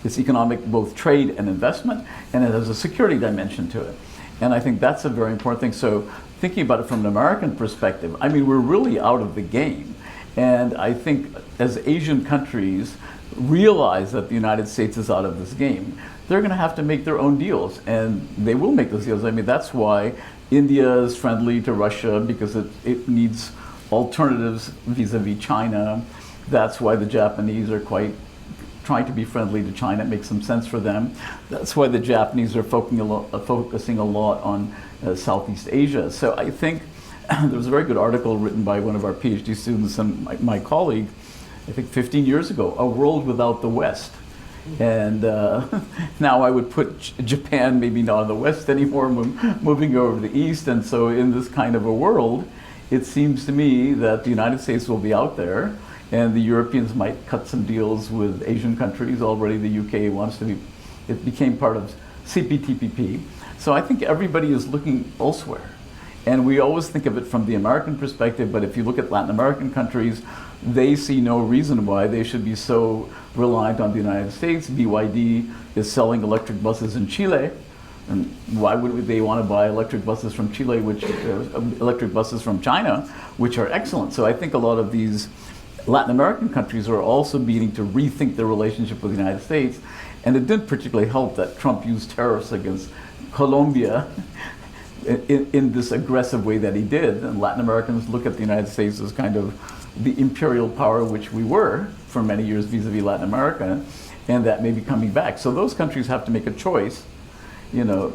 it's economic, both trade and investment, and it has a security dimension to it. And I think that's a very important thing. So thinking about it from an American perspective, I mean, we're really out of the game. And I think as Asian countries realize that the United States is out of this game, they're going to have to make their own deals, and they will make those deals. I mean, that's why India is friendly to Russia, because it needs alternatives vis-a-vis China. That's why the Japanese are quite trying to be friendly to China. It makes some sense for them. That's why the Japanese are focusing a lot on Southeast Asia. So I think there was a very good article written by one of our PhD students and my colleague, I think 15 years ago, A World Without the West. And now I would put Japan maybe not in the West anymore, moving over to the East. And so in this kind of a world, it seems to me that the United States will be out there, and the Europeans might cut some deals with Asian countries. Already the UK wants to be, it became part of CPTPP. So I think everybody is looking elsewhere. And we always think of it from the American perspective, but if you look at Latin American countries, they see no reason why they should be so reliant on the United States. BYD is selling electric buses in Chile, and why would they want to buy electric buses from Chile, which electric buses from China, which are excellent? So I think a lot of these Latin American countries are also beginning to rethink their relationship with the United States, and it didn't particularly help that Trump used tariffs against Colombia in this aggressive way that he did. And Latin Americans look at the United States as kind of the imperial power, which we were for many years vis-a-vis Latin America, and that may be coming back. So those countries have to make a choice, you know,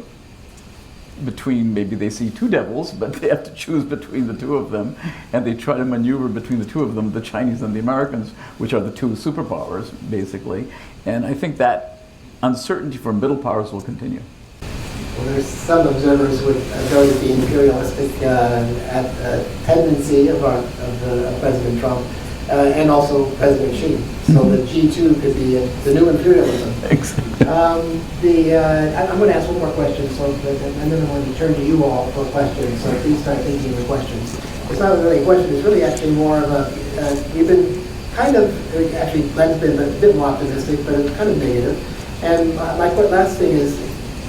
between, maybe they see two devils, but they have to choose between the two of them, and they try to maneuver between the two of them, the Chinese and the Americans, which are the two superpowers, basically. And I think that uncertainty for middle powers will continue. Well, there's some observers who would note the imperialistic tendency of President Trump and also President Xi. So the G2 could be the new imperialism. I'm going to ask one more question, and then I'm going to turn to you all for questions. So please start thinking of the questions. It's not really a question. It's really actually more of a. You've been kind of actually Glen's been a bit more optimistic, but it's kind of negative. And my last thing is,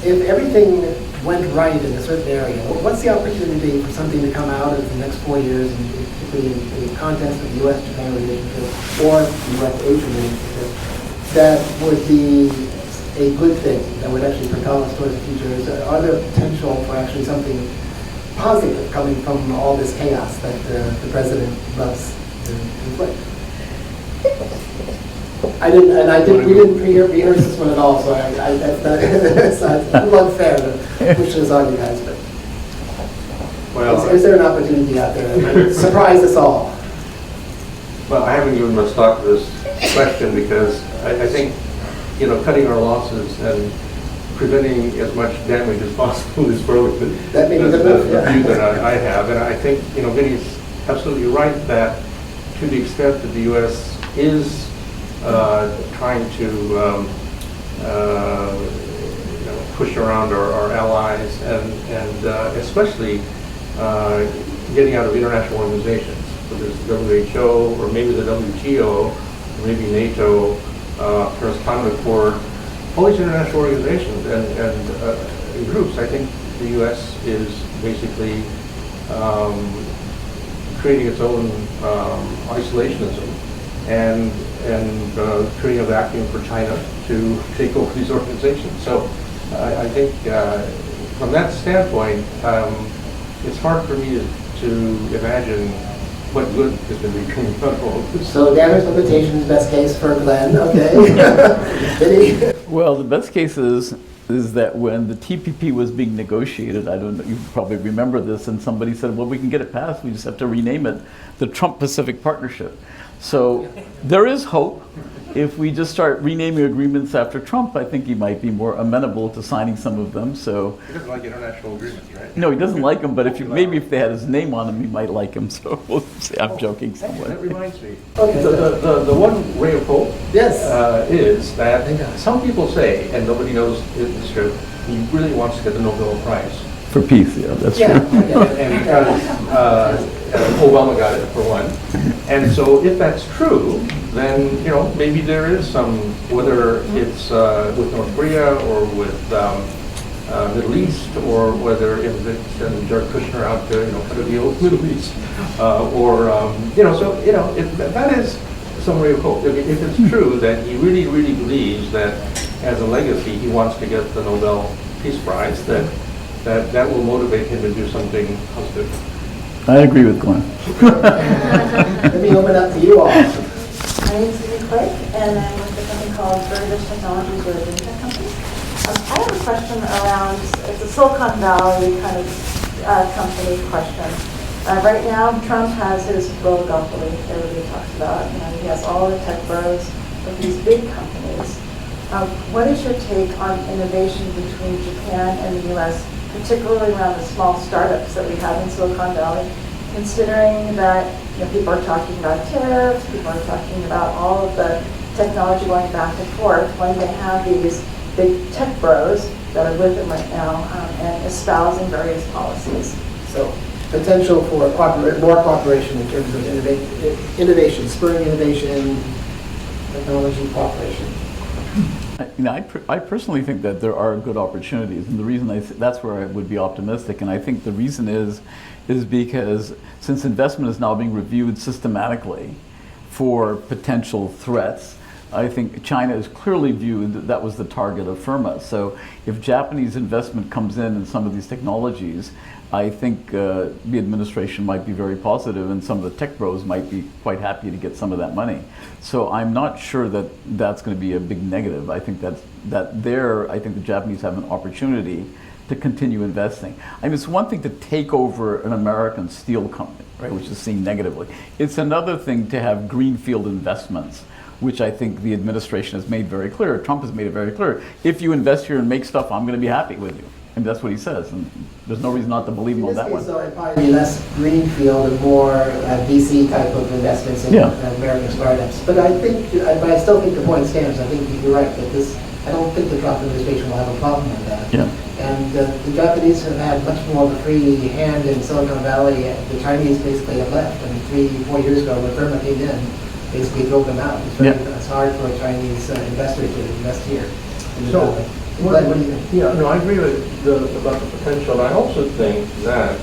if everything went right in a certain area, what's the opportunity for something to come out of the next 4 years, particularly in the context of the U.S. Japan relationship or the U.S. Asian relationship, that would be a good thing, that would actually propel us towards the future? Are there potential for actually something positive coming from all this chaos that the president loves to inflict? We didn't rehearse this one at all, so that's a little unfair to push this on you guys. But well, is there an opportunity out there that might surprise us all? Well, I haven't given much thought to this question because I think, you know, cutting our losses and preventing as much damage as possible is probably the view that I have. And I think, you know, Vinny's absolutely right that to the extent that the U.S. is trying to push around our allies and especially getting out of international organizations, whether it's the WHO or maybe the WTO or maybe NATO, Paris Climate Accord, all these international organizations and groups. I think the U.S. is basically creating its own isolationism and creating a vacuum for China to take over these organizations. So I think from that standpoint, it's hard for me to imagine what good is going to be coming out of all of this. So damage limitation is best case for Glen, okay. Well, the best case is that when the TPP was being negotiated, I don't know, you probably remember this, and somebody said, well, we can get it passed, we just have to rename it the Trump-Pacific Partnership. So there is hope. If we just start renaming agreements after Trump, I think he might be more amenable to signing some of them. So he doesn't like international agreements, right? No, he doesn't like them, but maybe if they had his name on them, he might like them. So we'll see. I'm joking somewhat. That reminds me. Okay. The one ray of hope is that some people say, and nobody knows this true, he really wants to get the Nobel Prize For peace, yeah, that's Yeah, true. And because Obama got it for one. And so if that's true, then, maybe there is some, whether it's with North Korea or with Middle East, or whether it's send Jared Kushner out to, cut a deal with Middle East, that is some ray of hope. If it's true that he really, really believes that as a legacy he wants to get the Nobel Peace Prize, that will motivate him to do something positive. I agree with Glenn. Let me open up to you all. My name is Susan Quick, and I'm with a company called Vertivis Technologies, or a fintech company. I have a question around, it's a Silicon Valley kind of company question. Right now, Trump has his oligopoly, everybody talks about. He has all the tech bros of these big companies. What is your take on innovation between Japan and the U.S., particularly around the small startups that we have in Silicon Valley, considering that people are talking about tariffs, people are talking about all of the technology going back and forth, when they have these big tech bros that are with them right now and espousing various policies. So potential for more cooperation in terms of innovation, spurring innovation, technology cooperation. I personally think that there are good opportunities, and the reason that's where I would be optimistic, and I think the reason is because since investment is now being reviewed systematically for potential threats, I think China is clearly viewed that was the target of FIRMA. So if Japanese investment comes in some of these technologies, I think the administration might be very positive, and some of the tech bros might be quite happy to get some of that money. So I'm not sure that that's going to be a big negative. I think I think the Japanese have an opportunity to continue investing. I mean, it's one thing to take over an American steel company, right, which is seen negatively. It's another thing to have greenfield investments, which I think the administration has made very clear. Trump has made it very clear. If you invest here and make stuff, I'm going to be happy with you. And that's what he says. And there's no reason not to believe him on that one. So it'd probably be less greenfield and more VC type of investments in American startups. But I still think the point stands. I think you're right that I don't think the Trump administration will have a problem with that. Yeah. And the Japanese have had much more of a free hand in Silicon Valley. The Chinese basically have left. I mean, 3-4 years ago, when FIRMA came in, basically drove them out. It's hard for a Chinese investor to invest here. What do you think? Yeah, no, I agree with about the potential. I also think that,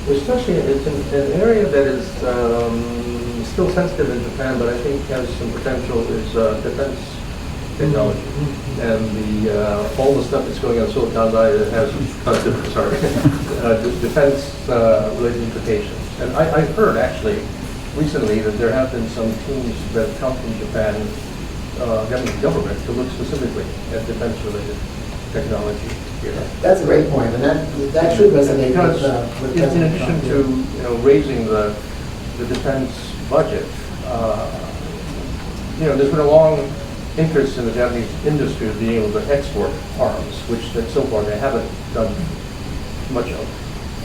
especially it's an area that is still sensitive in Japan, but I think has some potential, is defense technology. And all the stuff that's going on in Silicon Valley that has defense-related implications. And I've heard, actually, recently that there have been some teams that come from Japan, Japanese government, to look specifically at defense-related technology here. That's a great point, and that should resonate Because with in addition to raising the defense budget, there's been a long interest in the Japanese industry of being able to export arms, which so far they haven't done much of.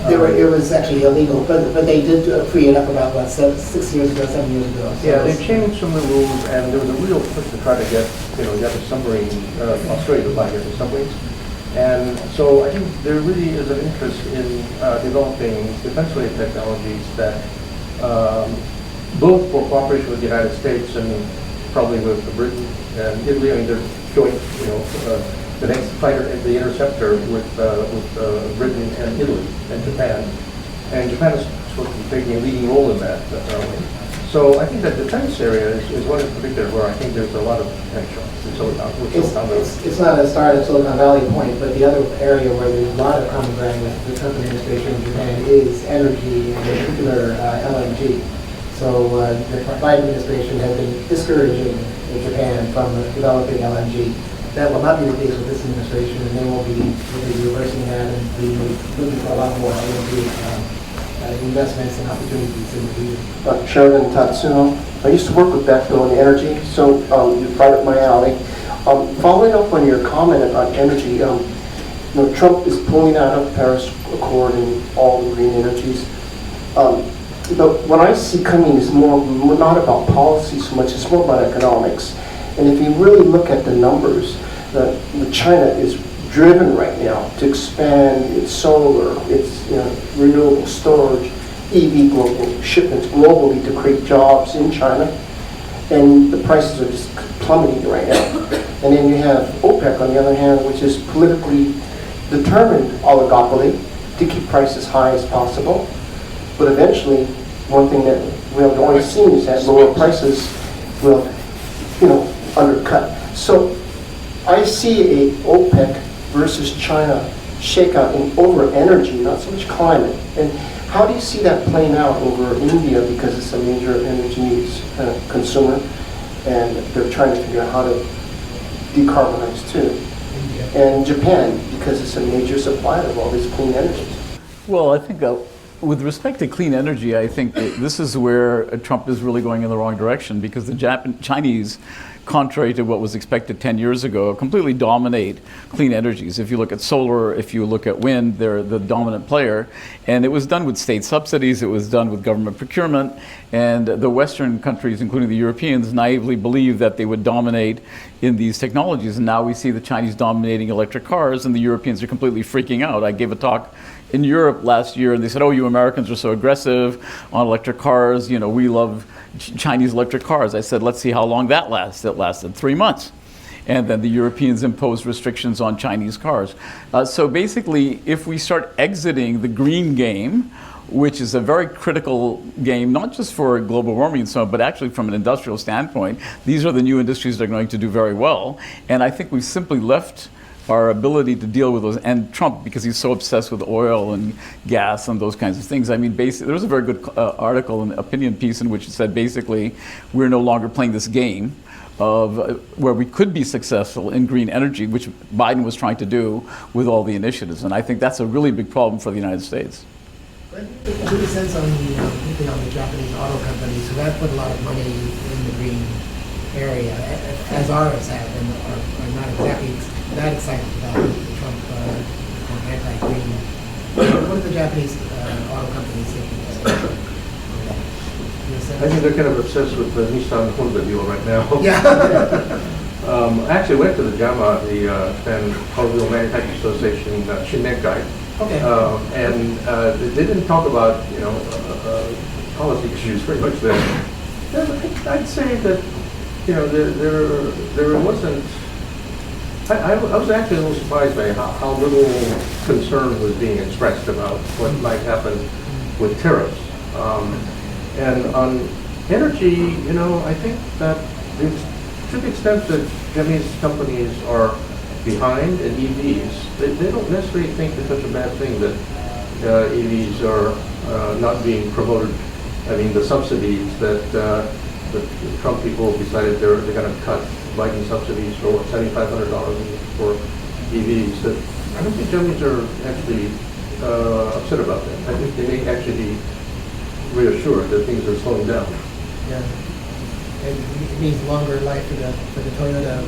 It was actually illegal, but they did free it up about 7 years ago. So yeah, they changed some of the rules, and there was a real push to try to get Japanese submarine, Australia to buy Japanese submarines. And so I think there really is an interest in developing defense-related technologies that, both for cooperation with the United States and probably with Britain and Italy. I mean, they're joint, the next fighter, the interceptor with Britain and Italy and Japan. And Japan is supposed to be taking a leading role in that. So I think that defense area is one in particular where I think there's a lot of potential in Silicon Valley. It's not a start at Silicon Valley point, but the other area where there's a lot of common ground with the Trump administration in Japan is energy, and in particular LNG. So the Biden administration has been discouraging Japan from developing LNG. That will not be the case with this administration, and they will be reversing that and be looking for a lot more LNG investments and opportunities in the region. Sheridan Tatsuno. I used to work with Bechtel in energy, so you're right up my alley. Following up on your comment about energy, Trump is pulling out of the Paris Accord and all the green energies. But what I see coming is more not about policy so much, it's more about economics. And if you really look at the numbers, China is driven right now to expand its solar, its renewable storage, EV global shipments globally to create jobs in China, and the prices are just plummeting right now. And then you have OPEC on the other hand, which is politically determined oligopoly to keep prices high as possible. But eventually, one thing that we have always seen is that lower prices will, undercut. So I see a OPEC versus China shakeout in over energy, not so much climate. And how do you see that playing out over India, because it's a major energy consumer, and they're trying to figure out how to decarbonize too. And Japan, because it's a major supplier of all these clean energies. Well, I think with respect to clean energy, I think that this is where Trump is really going in the wrong direction, because the Chinese, contrary to what was expected 10 years ago, completely dominate clean energies. If you look at solar, if you look at wind, they're the dominant player. And it was done with state subsidies, it was done with government procurement, and the Western countries, including the Europeans, naively believed that they would dominate in these technologies. And now we see the Chinese dominating electric cars, and the Europeans are completely freaking out. I gave a talk in Europe last year, and they said, "Oh, you Americans are so aggressive on electric cars, we love Chinese electric cars." I said, let's see how long that lasts. It lasted 3 months. And then the Europeans imposed restrictions on Chinese cars. So basically, if we start exiting the green game, which is a very critical game, not just for global warming and so on, but actually from an industrial standpoint, these are the new industries that are going to do very well. And I think we've simply left our ability to deal with those, and Trump, because he's so obsessed with oil and gas and those kinds of things. I mean, basically, there was a very good article, an opinion piece, in which it said basically we're no longer playing this game of where we could be successful in green energy, which Biden was trying to do with all the initiatives. And I think that's a really big problem for the United States. Give a sense on the Japanese auto companies who have put a lot of money in the green area, as ours have, and are not exactly that excited about the Trump anti-green. What are the Japanese auto companies thinking? I think they're kind of obsessed with the Nissan Honda deal right now. Yeah. I actually went to the JAMA, the Japan Automobile Manufacturers Association Shinnenkai. Okay. And they didn't talk about policy issues very much there. I'd say that there wasn't. I was actually a little surprised by how little concern was being expressed about what might happen with tariffs. And on energy, I think that to the extent that Japanese companies are behind in EVs, they don't necessarily think it's such a bad thing that EVs are not being promoted. I mean, the subsidies that the Trump people decided they're going to cut Biden subsidies for $7,500 for EVs. That I don't think Japanese are actually upset about that. I think they may actually be reassured that things are slowing down. Yeah. It means longer life for the Toyota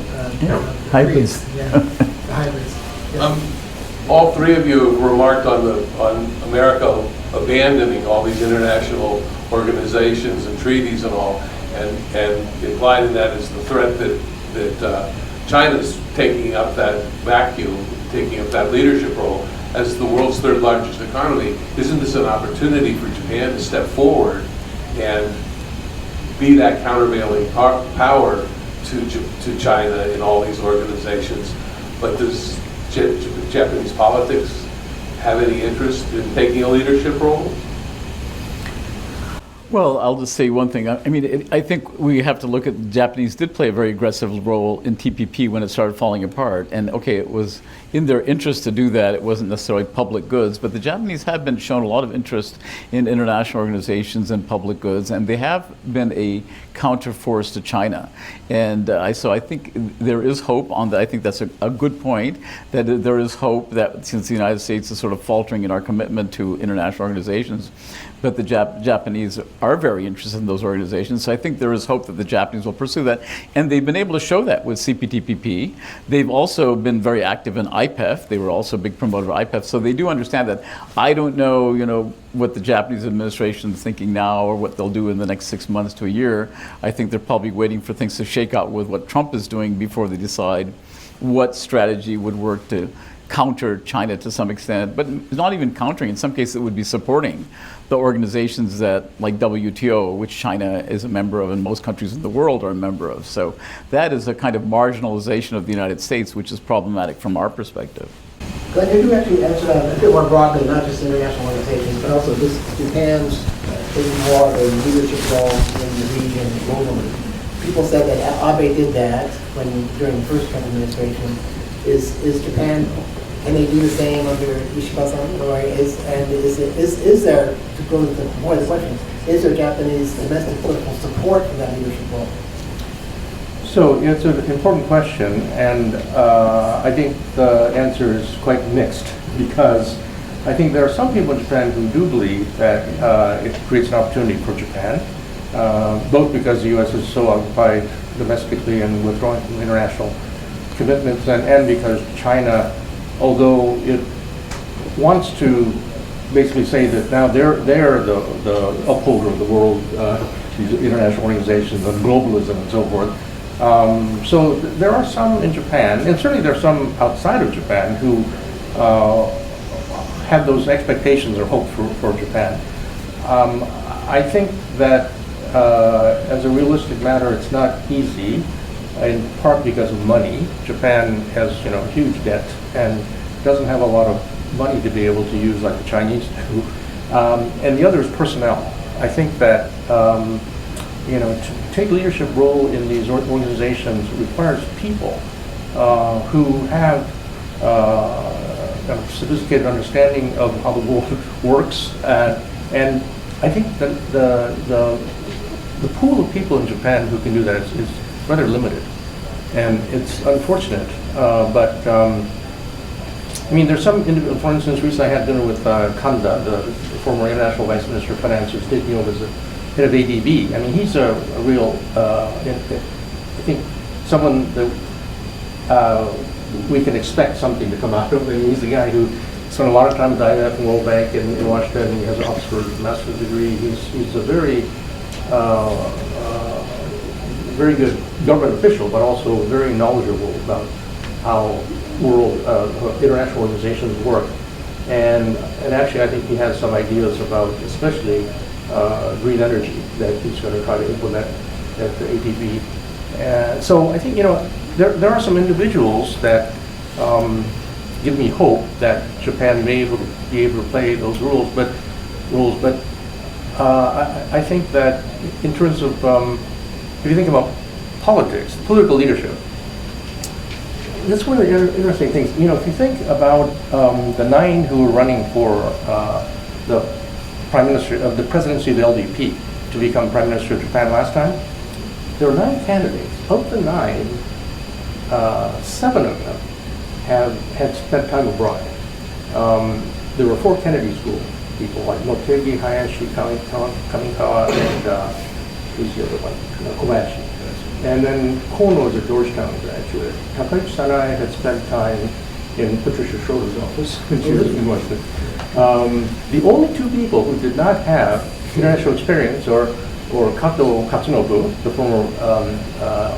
hybrids. Yeah, the hybrids. Yeah. All three of you have remarked on America abandoning all these international organizations and treaties and all, and implied in that is the threat that China's taking up that vacuum, taking up that leadership role as the world's third largest economy. Isn't this an opportunity for Japan to step forward and be that countervailing power to China in all these organizations? But does Japanese politics have any interest in taking a leadership role? Well, I'll just say one thing. I mean, I think we have to look at the Japanese did play a very aggressive role in TPP when it started falling apart. And okay, it was in their interest to do that. It wasn't necessarily public goods, but the Japanese have been shown a lot of interest in international organizations and public goods, and they have been a counterforce to China. And so I think there is hope on that. I think that's a good point, that there is hope that since the United States is sort of faltering in our commitment to international organizations, but the Japanese are very interested in those organizations. So I think there is hope that the Japanese will pursue that. And they've been able to show that with CPTPP. They've also been very active in IPEF. They were also a big promoter of IPEF. So they do understand that. I don't know, what the Japanese administration is thinking now or what they'll do in the next 6 months to a year. I think they're probably waiting for things to shake out with what Trump is doing before they decide what strategy would work to counter China to some extent, but not even countering. In some cases, it would be supporting the organizations that, like WTO, which China is a member of and most countries in the world are a member of. So that is a kind of marginalization of the United States, which is problematic from our perspective. Glenn, could you actually answer that a bit more broadly, not just international organizations, but also this Japan's taking more of a leadership role in the region globally? People said that Abe did that during the first Trump administration. Is Japan, can they do the same under Ishiba-san, or is there, to go to the point of the question, is there Japanese domestic political support for that leadership role? So it's an important question, and I think the answer is quite mixed, because I think there are some people in Japan who do believe that it creates an opportunity for Japan, both because the U.S. is so occupied domestically and withdrawing from international commitments, and because China, although it wants to basically say that now they're the upholder of the world, these international organizations and globalism and so forth. So there are some in Japan, and certainly there are some outside of Japan who have those expectations or hopes for Japan. I think that as a realistic matter, it's not easy, in part because of money. Japan has, huge debt and doesn't have a lot of money to be able to use like the Chinese do. And the other is personnel. I think that to take leadership role in these organizations requires people who have a sophisticated understanding of how the world works, and I think that the pool of people in Japan who can do that is rather limited, and it's unfortunate. But there's some individual. For instance, recently I had dinner with Kanda, the former international vice minister of finance, who's taking over as the head of ADB. He's a real, I think, someone that we can expect something to come out of. He's the guy who spent a lot of time at the IMF and World Bank in Washington. He has an Oxford master's degree. He's a very very good government official, but also very knowledgeable about how international organizations work. And actually, I think he has some ideas about, especially green energy, that he's going to try to implement at the ADB. So I think there are some individuals that give me hope that Japan may be able to play those rules. But I think that in terms of if you think about politics, political leadership, that's one of the interesting things. If you think about the 9 who were running for the prime minister of the presidency of the LDP to become prime minister of Japan last time, there were 9 candidates. Of the 9, 7 of them had spent time abroad. There were 4 Kennedy School people like Motegi, Hayashi, Kamikawa, and who's the other one? Kobayashi. And then Kono is a Georgetown graduate. Takaichi Sanai had spent time in Patricia Schroeder's office when she was in Washington. The only 2 people who did not have international experience are Kato Katsunobu, the former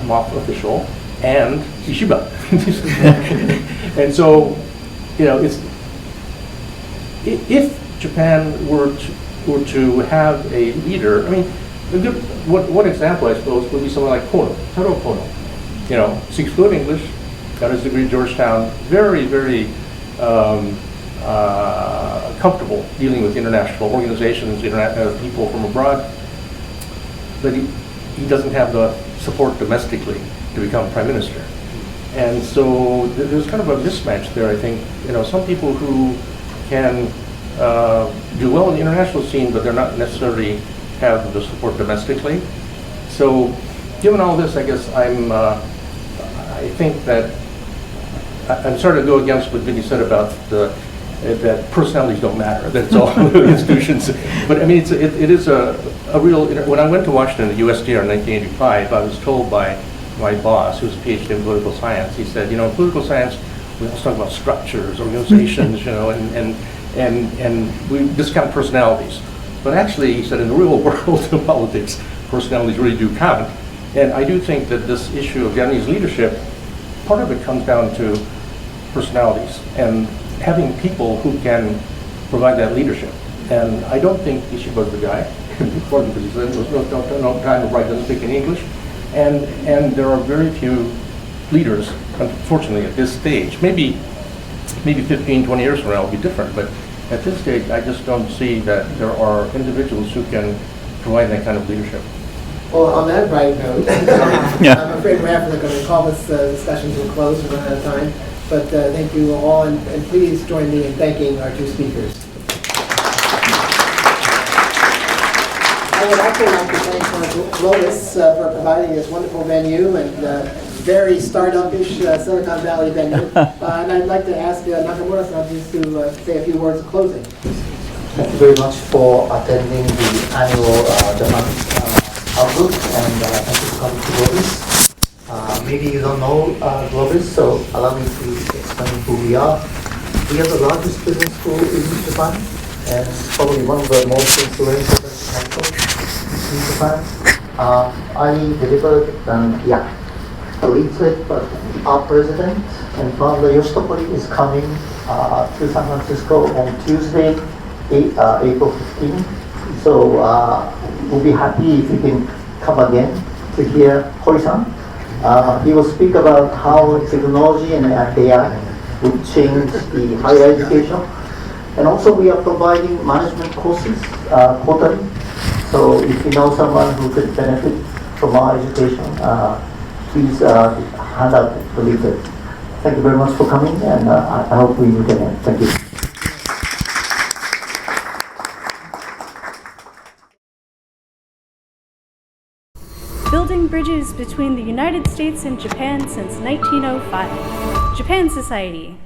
MOP official, and Ishiba. And so, if Japan were to have a leader, one example, I suppose, would be someone like Kono, Taro Kono. Speaks fluent English, got his degree at Georgetown, very, very comfortable dealing with international organizations, people from abroad, but he doesn't have the support domestically to become prime minister. And so there's kind of a mismatch there, I think. Some people who can do well in the international scene, but they're not necessarily have the support domestically. So given all this, I guess I think that I'm sorry to go against what Vinny said about that personalities don't matter, that it's all institutions. But it is a real, when I went to Washington, the USDR in 1985, I was told by my boss, who's a PhD in political science, he said, in political science, we always talk about structures, organizations, and we discount personalities. But actually, he said, in the real world of politics, personalities really do count. And I do think that this issue of Japanese leadership, part of it comes down to personalities and having people who can provide that leadership. And I don't think Ishiba's the guy, because he said there was no time to write, doesn't speak any English. And there are very few leaders, unfortunately, at this stage. Maybe 15, 20 years from now will be different, but at this stage, I just don't see that there are individuals who can provide that kind of leadership. Well, on that bright note, Yeah. I'm afraid we're going to call this discussion to a close. We're running out of time. But thank you all, and please join me in thanking our two speakers. I would also like to thank Lotus for providing this wonderful venue and very startup-ish Silicon Valley venue. And I'd like to ask Nakamura-san just to say a few words of closing. Thank you very much for attending the annual Japan Outlook, and thank you for coming to Globis. Maybe you don't know Globis, so allow me to explain who we are. We are the largest business school in Japan, and probably one of the most influential mentors in Japan. I delivered the leaflet, but our president and founder Yoshitopori is coming to San Francisco on Tuesday, April 15th. So we'll be happy if you can come again to hear Hori-san. He will speak about how technology and AI would change the higher education. And also we are providing management courses quarterly. So if you know someone who could benefit from our education, please hand out the leaflet. Thank you very much for coming, and I hope we meet again. Thank you. Building bridges between the United States and Japan since 1905. Japan Society.